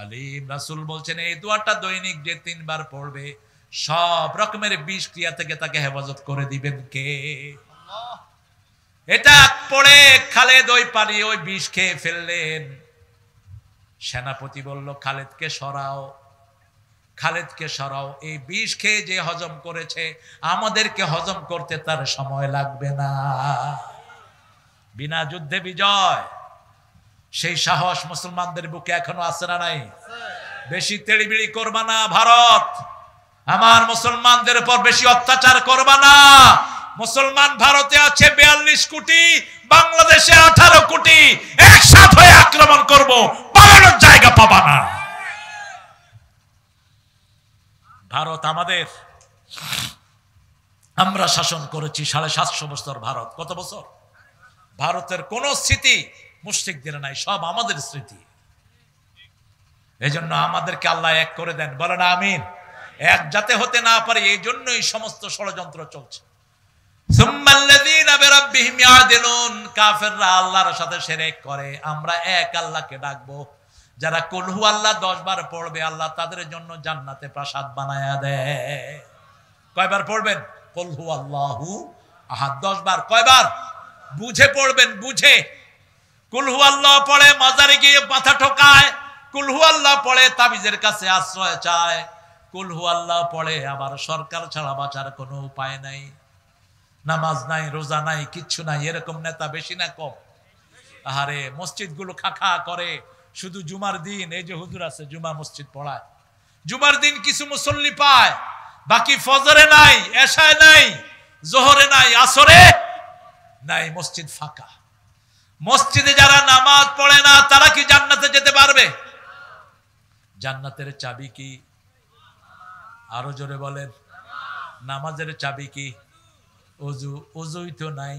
আলিম। রাসূল বলছেন, এই দোয়াটা দৈনিক যে 3 বার পড়বে, সব রকমের বিষ ক্রিয়া থেকে তাকে হেফাজত করে দিবেন কে? আল্লাহ। এটা পড়ে খালিদ ওই পানি ওই বিষ খেয়ে ফেললেন। সেনাপতি বলল, খালিদকে সরাও, খালিদকে সরাও। এই বিষ খেয়ে যে হজম করেছে, আমাদেরকে হজম করতে তার সময় লাগবে না। বিনা যুদ্ধে বিজয়, সেই সাহস মুসলমানদের বুকে এখনো আছে না নাই? বেশি তেড়িবিড়ি করবা না ভারত, আমার মুসলমানদের উপর বেশি অত্যাচার করবা না। মুসলমান ভারতে আছে 42 কোটি, বাংলাদেশে 18 কোটি, একসাথে হয়ে আক্রমণ করব, পালানোর জায়গা পাবা না। ভারত আমাদের, আমরা শাসন করেছি 750 বছর। ভারত কত বছর? ভারতের কোন স্মৃতি মুশরিকদের নাই, সব আমাদের স্মৃতি। এজন্য আমাদেরকে আল্লাহ এক করে দেন, বলেন আমিন। এক যাতে হতে না পারে এই জন্যই সমস্ত ষড়যন্ত্র চলছে। সুম্মাল্লাযীনা বিরাব্বিহিম ইয়াদিলুন, কাফেররা আল্লাহর সাথে শিরক করে। আমরা এক আল্লাহকে ডাকবো। যারা কুল হু আল্লাহ 10 বার পড়বে, আল্লাহ তাদের জন্য জান্নাতে প্রাসাদ বানায়া দেয়। কয়বার পড়বেন? কুল হু আল্লাহু আহাদ 10 বার। কয়বার? বুঝে পড়বেন, বুঝে। কুল হু আল্লাহ পড়ে মাজারে গিয়ে মাথা ঠোকায়, কুল হু আল্লাহ পড়ে তাবিজের কাছে আশ্রয় চায়, কুল হু আল্লাহ পড়ে আবার সরকার ছাড়া বাঁচার কোনো উপায় নাই, নামাজ নাই, রোজা নাই, কিচ্ছু নাই। এরকম নেতা বেশি না কম? আহারে, মসজিদগুলো খাখা করে, শুধু জুমার দিন এই যে হুজুর আছে জুমা মসজিদ পড়ায়, জুমার দিন কিছু মুসল্লি পায়, বাকি ফজরে নাই, এশায় নাই, জোহরে নাই, আসরে নাই, মসজিদ ফাঁকা। মসজিদে যারা নামাজ পড়ে না তারা কি জান্নাতে যেতে পারবে? জান্নাতের চাবি কি? আরো জোরে বলেন। নামাজের চাবি কি? ওযু। ওযুই তো নাই।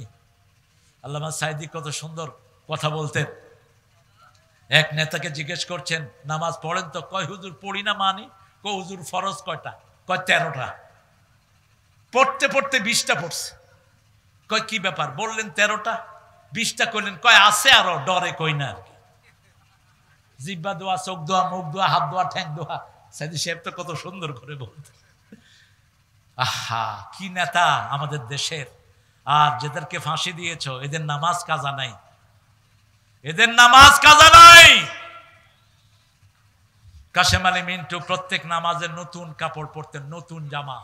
আল্লামা সাইদি কত সুন্দর কথা বলতেন। এক নেতাকে জিজ্ঞেস করছেন, নামাজ পড়েন তো? কয় হুজুর পড়ি না মানি। কয় হুজুর ফরজ কয়টা? কয় 13টা। পড়তে পড়তে 20টা পড়ছে। কয় কি ব্যাপার? বললেন 13টা, 20টা কইলেন। কয় আছে আরো, ডরে কই না আর কি। জিব্বা দোয়া, চোখ দোয়া, মুখ দোয়া, হাত দোয়া, ঠ্যাং দোয়া। সাইদি সাহেব তো কত সুন্দর করে বলতেন। আহা, কি নেতা আমাদের দেশের। আর যাদেরকে ফাঁসি দিয়েছ, এদের নামাজ কাজা নাই, এদের নামাজ কাজা নাই। কাশেম আলী মিন্টু প্রত্যেক নামাজে নতুন কাপড় পরতেন, নতুন জামা।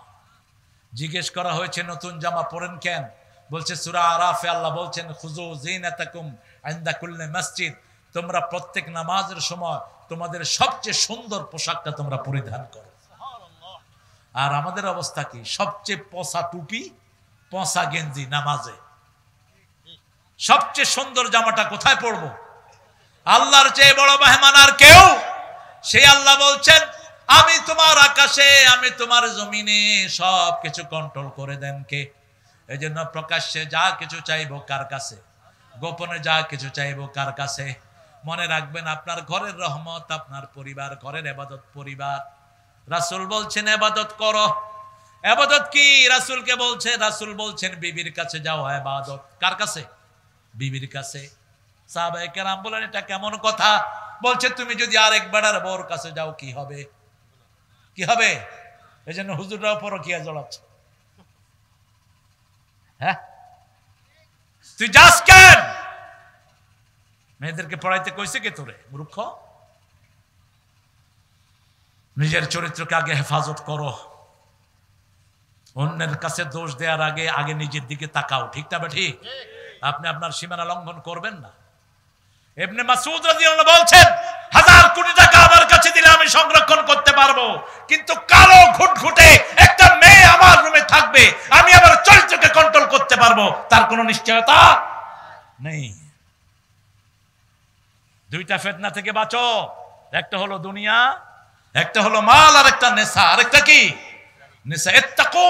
জিজ্ঞেস করা হয়েছে নতুন জামা পরেন কেন? বলছে সূরা আরাফে আল্লাহ বলছেন খুযু যিনাতাকুম ইনদা কুল্লি মসজিদ, তোমরা প্রত্যেক নামাজের সময় তোমাদের সবচেয়ে সুন্দর পোশাকটা তোমরা পরিধান করো। আর আমাদের অবস্থা কি? সবচেয়ে পচা টুপি, পচা গেঞ্জি নামাজে। সবচেয়ে সুন্দর জামাটা কোথায় পরবো? আল্লাহর চেয়ে বড় মেহমান আর কেউ? সেই আল্লাহ বলছেন আমি তোমার আকাশে, আমি তোমার জমিনে সব কিছু কন্ট্রোল করে দেন কে? এই জন্য প্রকাশ্যে যা কিছু চাইবো কার কাছে, গোপনে যা কিছু চাইবো কার কাছে? মনে রাখবেন আপনার ঘরের রহমত আপনার পরিবার, ঘরের ইবাদত পরিবার। রাসূল বলছেন ইবাদত করো। ইবাদত কি? রাসূলকে বলছে, রাসূল বলছেন বিবির কাছে যাও ইবাদত। কার কাছে? বিবির কাছে। সাহাবায়ে কেরাম বলেন এটা কেমন কথা? বলছে তুমি যদি আরেক বেড়ার বউর কাছে যাও কি হবে? কি হবে? এই জন্য হুজুররাও পরকিয়া জড়াচ্ছে। হ্যাঁ, তুই যাস কেন? মেয়েদেরকে পড়াইতে কইছে কে তোরে মূর্খ? নিজের চরিত্রকে আগে হেফাজত করো। অন্যের কাছে দোষ দেওয়ার আগে আগে নিজের দিকে তাকাও। ঠিক না ঠিক? আপনি আপনার সীমানা লঙ্ঘন করবেন না। ইবনে মাসউদ রাদিয়াল্লাহু বলছেন 1000 কোটি টাকা আমার কাছে দিলে আমি সংরক্ষণ করতে পারবো, কিন্তু কালো ঘুটঘুটে একটা মেয়ে আমার রুমে থাকবে, আমি আমার চরিত্রকে কন্ট্রোল করতে পারবো, তার কোনো নিশ্চয়তা নেই। দুইটা ফিতনা থেকে বাঁচো। একটা হলো দুনিয়া, একটা হলো মাল, আর একটা নেশা। আরেকটা কি? নেশা। ইত্তাকু,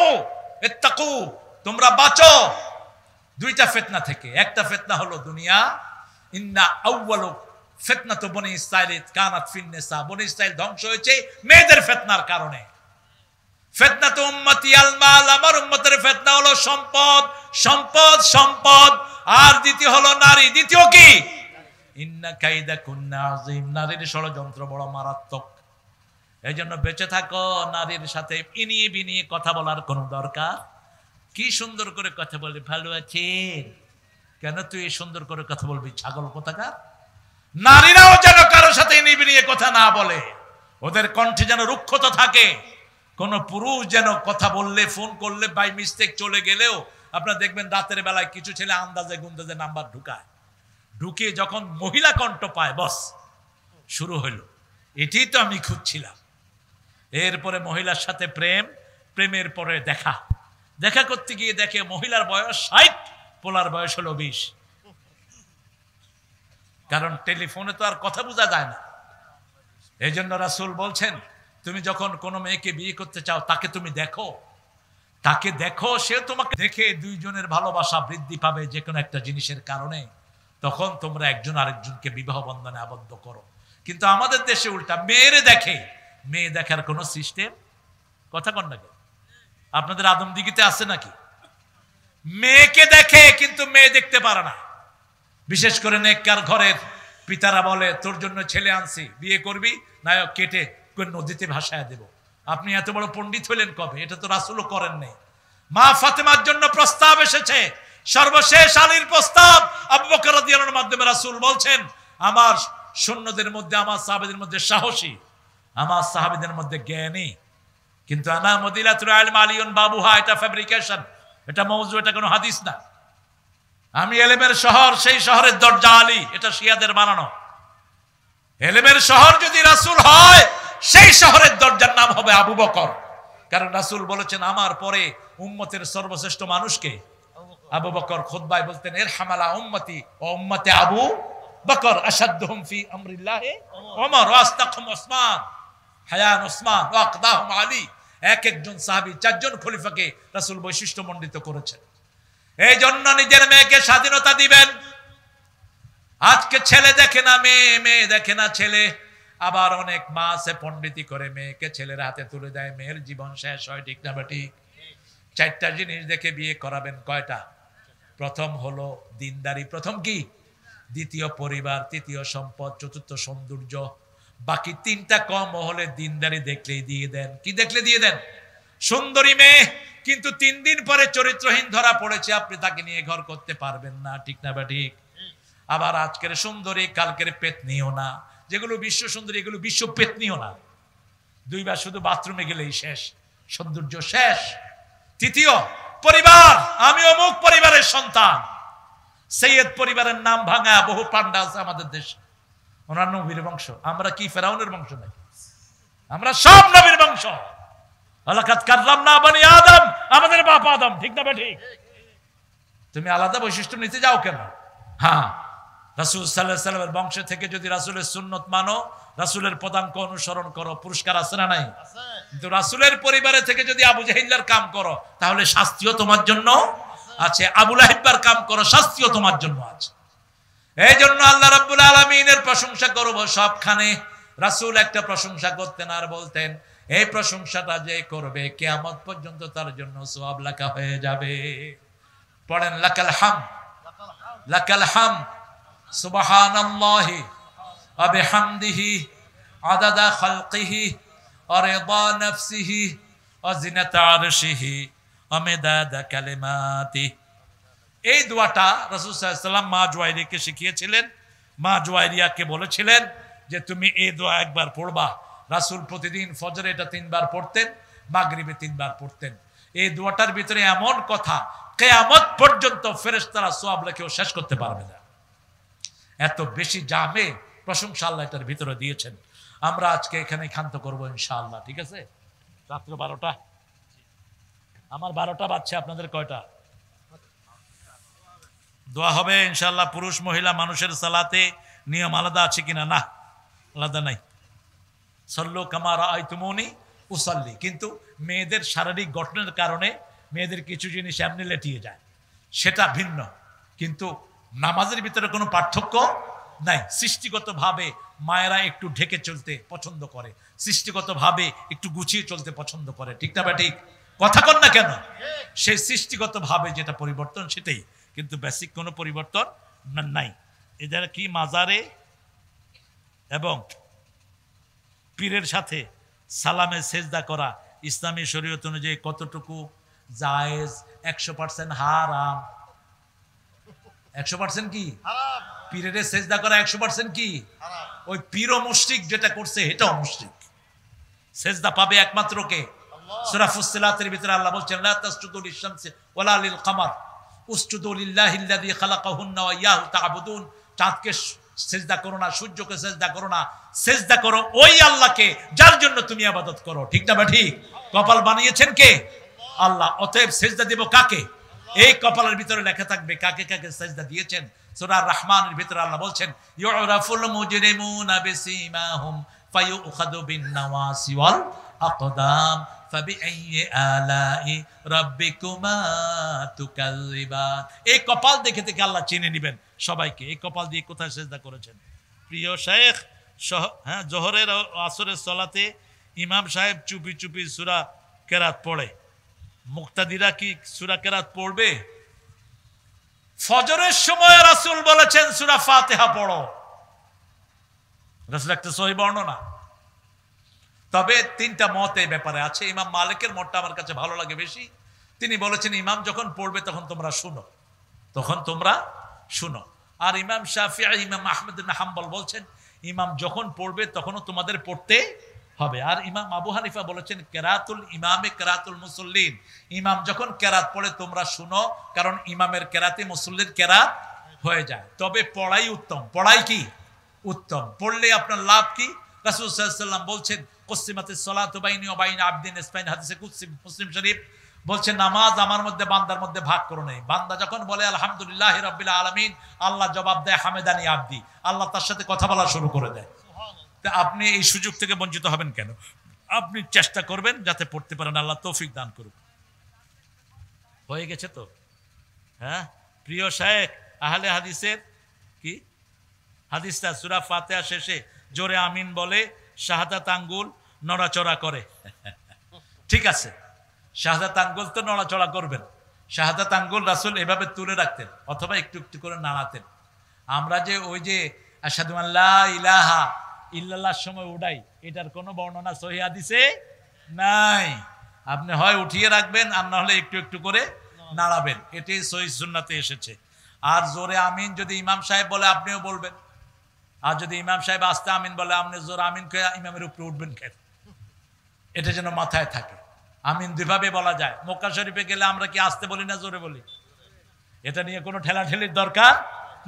ইত্তাকু, তোমরা বাঁচো দুইটা ফিতনা থেকে। একটা ফিতনা হলো দুনিয়া। ইন্না আউয়ালু ফিতনাতু বনি ইসরাঈল কানাত ফিন নিসা, বনি ইসরাঈল ধ্বংস হয়েছে মেয়েদের ফিতনার কারণে। ফিতনাতু উম্মতি আল মাল, আমার উম্মতের ফিতনা হলো সম্পদ, সম্পদ, সম্পদ। আর দ্বিতীয় হলো নারী। দ্বিতীয় কি? ইন্না কাইদা কুন্না আযীম, নারীর ষড়যন্ত্র বড় মারাত্মক। এই জন্য বেঁচে থাকো। নারীর সাথে ইনিয়ে বিনিয়ে কথা বলার কোনো দরকার? কি সুন্দর করে কথা বলে, ভালো আছেন? কেন তুই সুন্দর করে কথা বলবি ছাগল কোথাকার? নারীরাও যেন কারোর সাথে ইনিয়ে বিনিয়ে কথা না বলে, ওদের কণ্ঠে যেন রুক্ষতা থাকে। কোন পুরুষ যেন কথা বললে, ফোন করলে বাই মিস্টেক চলে গেলেও আপনারা দেখবেন রাতের বেলায় কিছু ছেলে আন্দাজে গুন্দাজে নাম্বার ঢুকায়, ঢুকিয়ে যখন মহিলা কণ্ঠ পায় বস শুরু হলো, এটাই তো আমি খুঁজছিলাম। এরপরে মহিলার সাথে প্রেম, প্রেমের পরে দেখা, দেখা করতে গিয়ে দেখে মহিলার বয়স 60, পোলার বয়স হলো 20। কারণ টেলিফোনে তো আর কথা বোঝা যায় না। এই জন্য রাসূল বলছেন তুমি যখন কোনো মেয়েকে বিয়ে করতে চাও তাকে তুমি দেখো, তাকে দেখো, সে তোমাকে দেখে দুইজনের ভালোবাসা বৃদ্ধি পাবে যে কোনো একটা জিনিসের কারণে। তখন তোমরা একজন আরেকজনকে বিবাহ বন্ধনে আবদ্ধ করো। কিন্তু আমাদের দেশে উল্টা, মেয়েরে দেখে, মেয়ে দেখার কোনো সিস্টেম কথা কন নাকি? আপনাদের আদমদিঘিতে আছে নাকি? মেয়েকে দেখে কিন্তু মেয়ে দেখতে পারে না। বিশেষ করে নেককার ঘরের পিতারা বলে তোর জন্য ছেলে আনছি, বিয়ে করবি না কেটে নদীতে ভাসায় দেব। আপনি এত বড় পণ্ডিত হলেন কবে? এটা তো রাসূলও করেন নাই। মা ফাতেমার জন্য প্রস্তাব এসেছে, সর্বশেষ আলীর প্রস্তাব আবু বকর রাদিয়াল্লাহু আনহুর মাধ্যমে রাসূল বলছেন আমার সৈন্যদের মধ্যে, আমার সাহাবীদের মধ্যে সাহসী, আমার সাহাবীদের মধ্যে জ্ঞানী, কিন্তু আনা মদিনাতুল ইলম আলিয়ুন বাবুহা, এটা ফ্যাব্রিকেশন, এটা মওযু, এটা কোনো হাদিস না। আমি এলেমের শহর, সেই শহরের দরজা আলী, এটা শিয়াদের বানানো। এলেমের শহর যদি রাসূল হয়, সেই শহরের দরজার নাম হবে আবু বকর। কারণ রাসূল বলেছেন আমার পরে উম্মতের সর্বশ্রেষ্ঠ মানুষকে আবু বকর। খুতবায় বলতেন ইরহামালা উম্মতি ওয়া উম্মতি আবু বকর আশাদ্দুহুম ফি আমরিল্লাহি ওমর ওয়া আস্তাকহুম উসমান হায়ান উসমান ওয়া আকদাহুম আলী। এক একজন সাহাবী, 4 জন খলিফাকে রাসূল বৈশিষ্ট্যমণ্ডিত করেছেন। এই জন্য নিজের মেয়েকে স্বাধীনতা দিবেন। আজকে ছেলে দেখে না মেয়ে, মেয়ে দেখে না ছেলে। আবার অনেক মা আছে পণ্ডিতি করে মেয়েকে ছেলের হাতে তুলে দেয়, মেয়ের জীবন শেষ হয়। ঠিক না ঠিক? 4টা জিনিস দেখে বিয়ে করাবেন। কয়টা? প্রথম হলো দিনদারি, প্রথম কি? দ্বিতীয় পরিবার, তৃতীয় সম্পদ, চতুর্থ সৌন্দর্য। বাকি 3টা কম হলে দিনদারি দেখলেই দিয়ে দেন। কি দেখলে দিয়ে দেন? সুন্দরী মেয়ে কিন্তু 3 দিন পরে চরিত্রহীন ধরা পড়েছে, আপনি তাকে নিয়ে ঘর করতে পারবেন না। ঠিক না বা ঠিক? আবার আজকের সুন্দরী কালকের পেতনিও না। যেগুলো বিশ্ব সুন্দরী এগুলো বিশ্ব পেতনিও না। 2 বার শুধু বাথরুমে গেলেই শেষ, সৌন্দর্য শেষ। তৃতীয় পরিবার, আমি অমুক পরিবারের সন্তান। সৈয়দ পরিবারের নাম ভাঙা বহু পান্ডা আছে আমাদের দেশে, ওনার নবীর বংশ। আমরা কি ফেরাউনের বংশ নাকি? আমরা সব নবীর বংশ। ওয়ালাকাদ কাররামনা বনি আদম, আমাদের বাপ আদম, ঠিক না ঠিক? তুমি আলাদা বৈশিষ্ট্য নিতে যাও কেন? হ্যাঁ, রাসূল সাল্লাল্লাহু আলাইহি ওয়াসাল্লামের বংশ থেকে যদি রাসূলের সুন্নত মানো, রাসূলের পদাঙ্ক অনুসরণ করো, পুরস্কার আছে না নাই? কিন্তু রাসূলের পরিবারে থেকে যদি আবু জাহিলের কাম করো, তাহলে শাস্তিও তোমার জন্য আছে। আবু লাহাবের কাম করো, শাস্তিও তোমার জন্য আছে। এই জন্য আল্লাহ রাব্বুল আলামিনের প্রশংসা করব সবখানে। রাসূল একটা প্রশংসা করতেন আর বলতেন, এই প্রশংসাটা যে করবে কিয়ামত পর্যন্ত তার জন্য সওয়াব লেখা হয়ে যাবে। পড়েন লাকাল হামদ, লাকাল হামদ, সুবহানাল্লাহি ওয়া বিহামদিহি আদাদা খালকিহি ওয়া রিদা নাফসিহি ওয়া জিনাতা আরশিহি ওয়া মিদাদা কালিমাতিহি। এই দোয়াটা রাসূল সাল্লাল্লাহু আলাইহি ওয়াসাল্লাম মা জুয়াইরিয়াকে শিখিয়েছিলেন। মা জুয়াইরিয়াকে বলেছিলেন যে তুমি এই দোয়া একবার পড়বা। রাসূল প্রতিদিন ফজরে এটা 3 বার পড়তেন, মাগরিবে 3 বার পড়তেন। এই দোয়াটার ভিতরে এমন কথা, কিয়ামত পর্যন্ত ফেরেশতারা সওয়াব লিখেও শেষ করতে পারবে না। এত বেশি জামে প্রশংসা আল্লাহ এটার ভিতরে দিয়েছেন। আমরা আজকে এখানে ক্ষান্ত করব ইনশাআল্লাহ, ঠিক আছে? রাত্র 12টা, আমার 12টা বাজছে, আপনাদের কয়টা? দোয়া হবে ইনশাআল্লাহ। পুরুষ মহিলা মানুষের সালাতে নিয়ম আলাদা আছে কিনা? না, আলাদা নাই। সল্লু কামা রাআইতুমুনি উসাল্লি। কিন্তু মেয়েদের শারীরিক গঠনের কারণে মেয়েদের কিছু জিনিস এমনি লেটিয়ে যায়, সেটা ভিন্ন। কিন্তু নামাজের ভিতরে কোনো পার্থক্য নাই। সৃষ্টিগতভাবে মায়েরা একটু ঢেকে চলতে পছন্দ করে, সৃষ্টিগতভাবে একটু গুছিয়ে চলতে পছন্দ করে, ঠিক না বা ঠিক? কথা কন না কেন? সেই সৃষ্টিগতভাবে যেটা পরিবর্তন সেটাই, কিন্তু বেসিক কোনো পরিবর্তন নাই। এদের কি মাজারে এবং পীরের সাথে সালামে সেজদা করা ইসলামী শরীয়ত অনুযায়ী কতটুকু জায়েজ? 100% হারাম। 100% কি পীরের সেজদা করা? 100% কি? ওই পীর ও মুশরিক যেটা করছে এটাও মুশরিক। সেজদা পাবে একমাত্র কে? সূরা ফুসসিলাতের ভিতরে আল্লাহ বলছেন, লা তাসজুদু লিশ-শামসি ওয়ালা লিল-কামার উসজুদু লিল্লাহিল্লাযী খালাকাহুন্না ওয়া ইয়াহু তা'বুদুন। চাঁদকে সেজদা করো না, সূর্যকে সেজদা করো না, সেজদা করো ওই আল্লাহকে যার জন্য তুমি ইবাদত করো, ঠিক না বা ঠিক? কপাল বানিয়েছেন কে? আল্লাহ। অতএব সেজদা দেব কাকে? এই কপালের ভিতরে লেখা থাকবে কাকে কাকে সেজদা দিয়েছেন। সূরা রহমানের ভিতরে আল্লাহ বলছেন, ইউরাফুল মুজরিমুনা বিসীমাহুম ফায়ুখাযু বিন-নাওয়াসি ওয়াল আকদাম ফাবিআইয়ি আলাই রাব্বিকুমা তুকাযযিবান। এই কপাল দেখে থেকে আল্লাহ চিনে নেবেন সবাইকে। এই কপাল দিয়ে কোথায় সেজদা করেছেন? প্রিয় শায়েখ, হ্যাঁ, জোহরের ও আসরের সালাতে ইমাম সাহেব চুপি চুপি সূরা কেরাত পড়ে, মুক্তাদিরা কি সূরা কেরাত পড়বে? ফজরের সময় রাসূল বলেছেন সূরা ফাতিহা পড়ো। রাসূল একটা সহিহ বর্ণনা। তবে 3টা মত এই ব্যাপারে আছে। ইমাম মালিকের মতটা আমার কাছে ভালো লাগে বেশি। তিনি বলেছেন ইমাম যখন পড়বে তখন তোমরা শুনো, তখন তোমরা শুনো। আর ইমাম শাফিঈ, ইমাম আহমদ ইবনে হাম্বল বলছেন ইমাম যখন পড়বে তখনও তোমাদের পড়তে হবে। আর ইমাম আবু হানিফা বলেছেন কেরাতুল ইমামে কেরাতুল মুসল্লিন, ইমাম যখন কেরাত পড়ে তোমরা শুনো, কারণ ইমামের কেরাতে মুসল্লির কেরাত হয়ে যায়। তবে পড়াই উত্তম। পড়াই কি উত্তম? পড়লে আপনার লাভ কি? রাসূল সাল্লাল্লাহু আলাইহি ওয়াসাল্লাম বলছেন কুসিমাতিস সালাতু বাইনি ওয়া বাইনা আবদিন ইসবাইন, হাদিসে কুদসি, মুসলিম শরীফ। বলছেন নামাজ আমার মধ্যে বান্দার মধ্যে ভাগ করো নাই। বান্দা যখন বলে আলহামদুলিল্লাহি রাব্বিল আলামিন, আল্লাহ জবাব দেয় হামেদানি আবদি, আল্লাহ তার সাথে কথা বলা শুরু করে দেয়। তা আপনি এই সুযোগ থেকে বঞ্চিত হবেন কেন? আপনি চেষ্টা করবেন যাতে পড়তে পারেন। আল্লাহ তৌফিক দান করুক। হয়ে গেছে তো? হ্যাঁ, প্রিয় শায়েখ, আহলে হাদিসের কি হাদিসটা সূরা ফাতিহা শেষে জোরে আমিন বলে শাহাদাত আঙ্গুল নড়াচড়া করে। ঠিক আছে, শাহাদাত আঙ্গুল তো নড়াচড়া করবেন। শাহাদাত আঙ্গুল রাসূল এভাবে তুলে রাখতেন অথবা একটু একটু করে নাড়াতেন। আমরা যে ওই যে আশহাদু আল্লা ইলাহা ইল্লাল্লাহর সময় উঠাই, এটার কোনো বর্ণনা সহিহ হাদিসে নাই। আপনি হয় উঠিয়ে রাখবেন আর না হলে একটু একটু করে নাড়াবেন, এটাই সহিহ সুন্নাতে এসেছে। আর জোরে আমিন যদি ইমাম সাহেব বলে আপনিও বলবেন, আর যদি ইমাম সাহেব আস্তে আমিন বলে আপনি জোরে আমিন কে ইমামের উপরে উঠবেন কেন? এটা যেন মাথায় থাকে। আমিন দুইভাবে বলা যায়। মক্কা শরীফে গেলে আমরা কি আসতে বলি না জোরে বলি? এটা নিয়ে কোনো ঠেলাঠেলির দরকার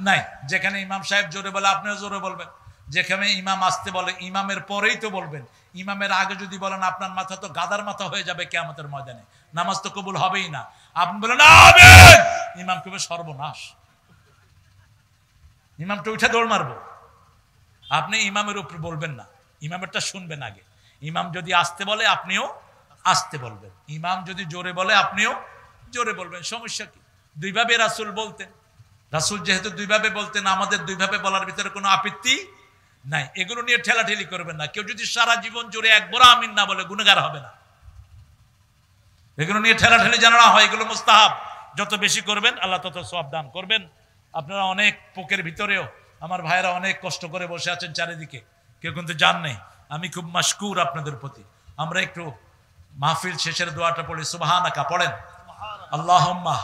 নাই। যেখানে ইমাম সাহেব জোরে বলে আপনিও জোরে বলবেন, যেখানে ইমাম আসতে বলে ইমামের পরেই তো বলবেন। ইমামের আগে যদি বলেন আপনার মাথা তো গাদার মাথা হয়ে যাবে কিয়ামতের ময়দানে, নামাজ তো কবুল হবেই না। আপনি বলেন আমিন, ইমাম কবে সর্বনাশ, ইমামটা উঠে দৌড় মারবো। আপনি ইমামের উপর বলবেন না, ইমামেরটা শুনবেন আগে। ইমাম যদি আসতে বলে আপনিও আসতে বলবেন, ইমাম যদি জোরে বলে আপনিও জোরে বলবেন। সমস্যা কি? দুইভাবে রাসূল বলতেন। রাসূল যেহেতু দুইভাবে বলতেন, আমাদের দুইভাবে বলার ভিতরে কোনো আপত্তি নাই। এগুলো নিয়ে ঠেলাঠেলি করবেন না। কেউ যদি সারা জীবন জুড়ে একবার আমিন না বলে গুনাহগার হবে না। এগুলো নিয়ে ঠেলাঠেলি যেন না হয়, এগুলো মুস্তাহাব। যত বেশি করবেন আল্লাহ তত সওয়াব দান করবেন। আপনারা অনেক পোকের ভিতরেও আমার ভাইয়েরা অনেক কষ্ট করে বসে আছেন চারিদিকে, কেউ কিন্তু জান নেই। আমি খুব মাশকুর আপনাদের প্রতি। আমরা একটু মাহফিল শেষের দোয়াটা পড়ি, সুবহানাকা পড়েন, আল্লাহুম্মা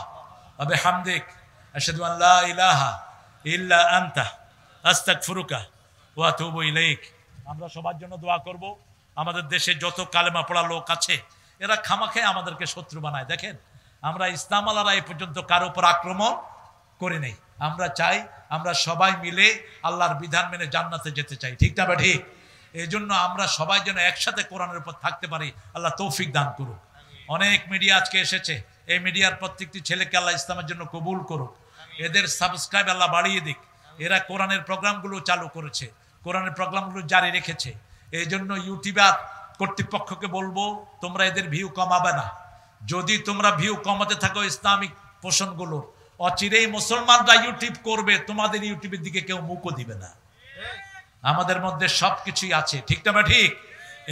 ওয়া বিহামদিক আশহাদু আন লা ইলাহা ইল্লা আনতা আস্তাগফিরুকা ওয়া আতুবু ইলাইক। আমরা সবার জন্য দোয়া করব। আমাদের দেশে যত কালেমা পড়া লোক আছে এরা খামাখায় আমাদেরকে শত্রু বানায়। দেখেন, আমরা ইসলাম আলারা এই পর্যন্ত কারো উপর আক্রমণ করি নাই। আমরা চাই আমরা সবাই মিলে আল্লাহর বিধান মেনে জান্নাতে যেতে চাই, ঠিক না? ঠিক। এই জন্য আমরা সবাই যেন একসাথে কোরআনের উপর থাকতে পারি, আল্লাহ তৌফিক দান করুক। অনেক মিডিয়া আজকে এসেছে, এই মিডিয়ার প্রত্যেকটি ছেলেকে আল্লাহ ইসলামের জন্য কবুল করুক। এদের সাবস্ক্রাইব আল্লাহ বাড়িয়ে দিক। এরা কোরআনের প্রোগ্রামগুলো চালু করেছে, কোরআনের প্রোগ্রামগুলো জারি রেখেছে। এই জন্য ইউটিউবার কর্তৃপক্ষকে বলবো, তোমরা এদের ভিউ কমাবে না। যদি তোমরা ভিউ কমাতে থাকো ইসলামিক পোষণগুলো, অচিরেই মুসলমানরা ইউটিউব করবে, তোমাদের ইউটিউবের দিকে কেউ মুখও দিবে না। আমাদের মধ্যে সবকিছুই আছে, ঠিক না? ঠিক।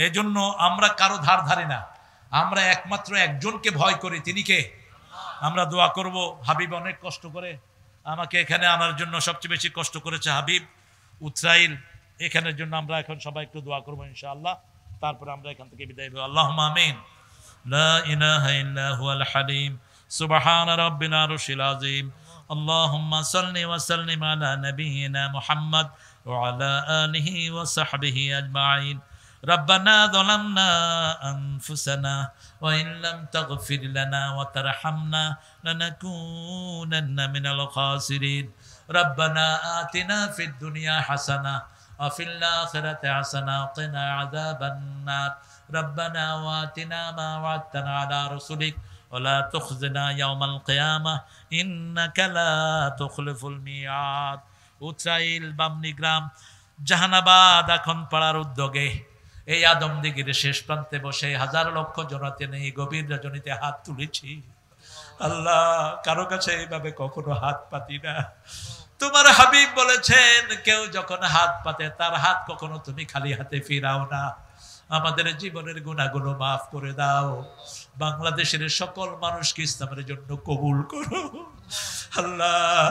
এই জন্য আমরা কারো ধার ধারি না, আমরা একমাত্র একজনকে ভয় করি, তিনি কে? আমরা দোয়া করব। হাবিব অনেক কষ্ট করে আমাকে এখানে আনার জন্য সবচেয়ে বেশি কষ্ট করেছে হাবিব উতরাইল। এখানের জন্য আমরা এখন সবাই একটু দোয়া করবো ইনশাআল্লাহ, তারপরে আমরা এখান থেকে বিদায় হবো। আল্লাহুম্মা আমিন। লা ইলাহা ইল্লা হুয়াল হালিম সুবহানা রাব্বিল আরশিল আযীম। আল্লাহুম্মা সাল্লি ওয়া সাল্লিম আলা নাবিয়িনা মুহাম্মদ ওয়া আলা আলিহি ওয়া সাহবিহি আজমাইন। ربنا ظلمنا أنفسنا وإن لم تغفر لنا وترحمنا لنكونن من الخاسرين. ربنا آتنا في الدنيا حسنة وفي الآخرة حسنة وقنا عذاب النار. ربنا وآتنا ما وعدتنا على رسلك ولا تخزنا يوم القيامة إنك لا تخلف الميعاد. উতরাইল বামনিগ্রাম জাহানাবাদ এখন পাড়ার উদ্যোগে এই আদমদিগির শেষ প্রান্তে বসে হাজার লক্ষ জনাতে নেই গভীর রজনীতে হাত তুলেছি। আল্লাহ, কারো কাছে এইভাবে কখনো হাত পাতি না। তোমার হাবিব বলেছেন, কেউ যখন হাত পাতে তার হাত কখনো তুমি খালি হাতে ফিরাও না। আমাদের জীবনের গুনাহগুলো মাফ করে দাও। বাংলাদেশের সকল মানুষকে ইসলামের জন্য কবুল করো। আল্লাহ,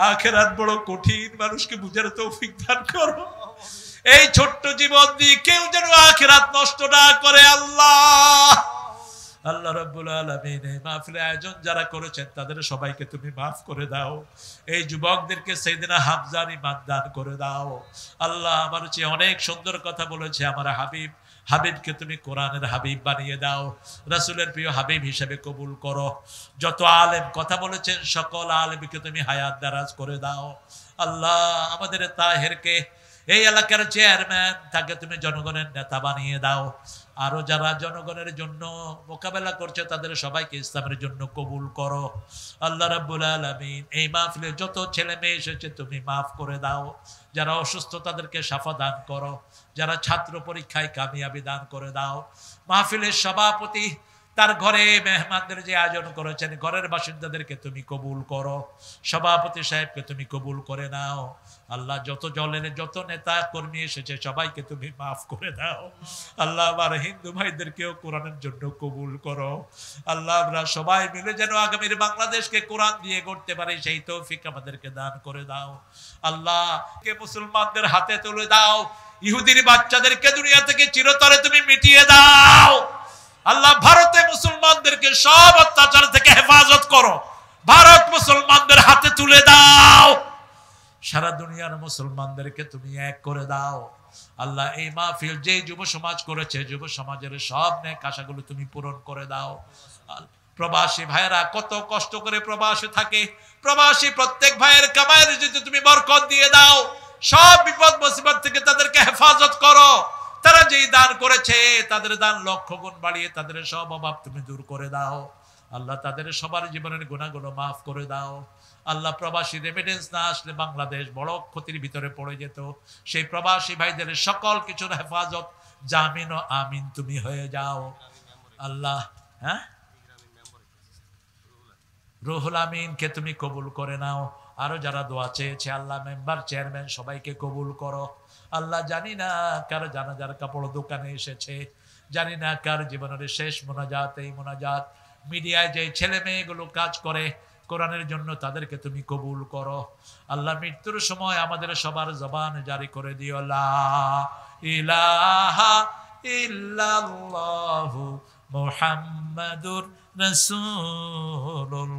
আখিরাত বড় কঠিন, মানুষকে বুঝার তৌফিক দান করো। এই ছোট্ট জীবন দিয়ে কেউ যেন আখিরাত নষ্ট না করে। আল্লাহ, আল্লাহ রাব্বুল আলামিন এই মাহফিলের আয়োজন যারা করেছেন তাদের সবাইকে তুমি মাফ করে দাও। এই যুবকদেরকে সাইয়েদনা হামজার ঈমান দান করে দাও। আল্লাহ, আমার চেয়ে অনেক সুন্দর কথা বলেছে আমার হাবিব, হাবিবকে তুমি কোরআনের হাবিব বানিয়ে দাও, রাসূলের প্রিয় হাবিব হিসেবে কবুল করো। যত আলেম কথা বলেছেন সকল আলেমকে তুমি হায়াত দারাজ করে দাও। আল্লাহ, আমাদের তাহেরকে এই এলাকার চেয়ারম্যান, তাকে তুমি জনগণের নেতা বানিয়ে দাও। আরো যারা জনগণের জন্য মোকাবেলা করছে তাদের সবাইকে ইসলামের জন্য কবুল করো। আল্লাহ রাব্বুল আলামিন, এই মাহফিলে যত ছেলে মেয়ে এসেছে তুমি মাফ করে দাও। যারা অসুস্থ তাদেরকে শাফা দান করো। যারা ছাত্র পরীক্ষায় কামিয়াবি দান করে দাও। মাহফিলের সভাপতি তার ঘরে মেহমানদের যে আয়োজন করেছেন, ঘরের বাসিন্দাদেরকে তুমি কবুল করো। সভাপতি সাহেবকে তুমি কবুল করে নাও। আল্লাহ, যত দলের যত নেতা কর্মী এসেছে সবাইকে তুমি মাফ করে দাও। আল্লাহ, আমার হিন্দু ভাইদেরকেও কোরআনের জন্য কবুল করো। আল্লাহ, আমরা সবাই মিলে যেন আগামীর বাংলাদেশকে কোরআন দিয়ে গড়তে পারি সেই তৌফিক আমাদেরকে দান করে দাও। আল্লাহ, কে মুসলমানদের হাতে তুলে দাও। ইহুদির বাচ্চাদেরকে দুনিয়া থেকে চিরতরে তুমি মিটিয়ে দাও। আল্লাহ, ভারতে মুসলমানদেরকে সব অত্যাচার থেকে হেফাজত করো। ভারত মুসলমানদের হাতে তুলে দাও। সারা দুনিয়ার মুসলমানদেরকে তুমি এক করে দাও। আল্লাহ এই মাহফিল যে যুব সমাজ করেছে, যুব সমাজের সব নেক আশাগুলো তুমি পূরণ করে দাও। প্রবাসী ভাইয়েরা কত কষ্ট করে প্রবাসে থাকে, প্রবাসী প্রত্যেক ভাইয়ের কামাইয়ের যদি তুমি বরকত দিয়ে দাও, সব বিপদ মুসিবত থেকে তাদেরকে হেফাজত করো। তারা যেই দান করেছে তাদের দান লক্ষ গুণ বাড়িয়ে তাদের সব অভাব তুমি দূর করে দাও। আল্লাহ তাদের সবার জীবনের গুনাহগুলো মাফ করে দাও। আল্লাহ প্রবাসী রেমিটেন্স না আসলে বাংলাদেশ বড় ক্ষতির ভিতরে পড়ে যেত। সেই প্রবাসী ভাইদের সকল কিছুর হেফাজত জামিন ও আমিন তুমি হয়ে যাও আল্লাহ। হ্যাঁ, রুহুল আমিনকে তুমি কবুল করে নাও। আরো যারা দোয়া চেয়েছে আল্লাহ, মেম্বার চেয়ারম্যান সবাইকে কবুল করো আল্লাহ। জানি না কার জানাজার কাপড় দোকানে এসেছে, জানি না কার জীবনের শেষ মোনাজাত এই মোনাজাত। মিডিয়ায় যে ছেলে মেয়েগুলো কাজ করে কোরআনের জন্য তাদেরকে তুমি কবুল করো আল্লাহ। মৃত্যুর সময় আমাদের সবার জবান জারি করে দিও লা ইলাহা ইল্লাল্লাহু মুহাম্মাদুর রাসূলুল্লাহ।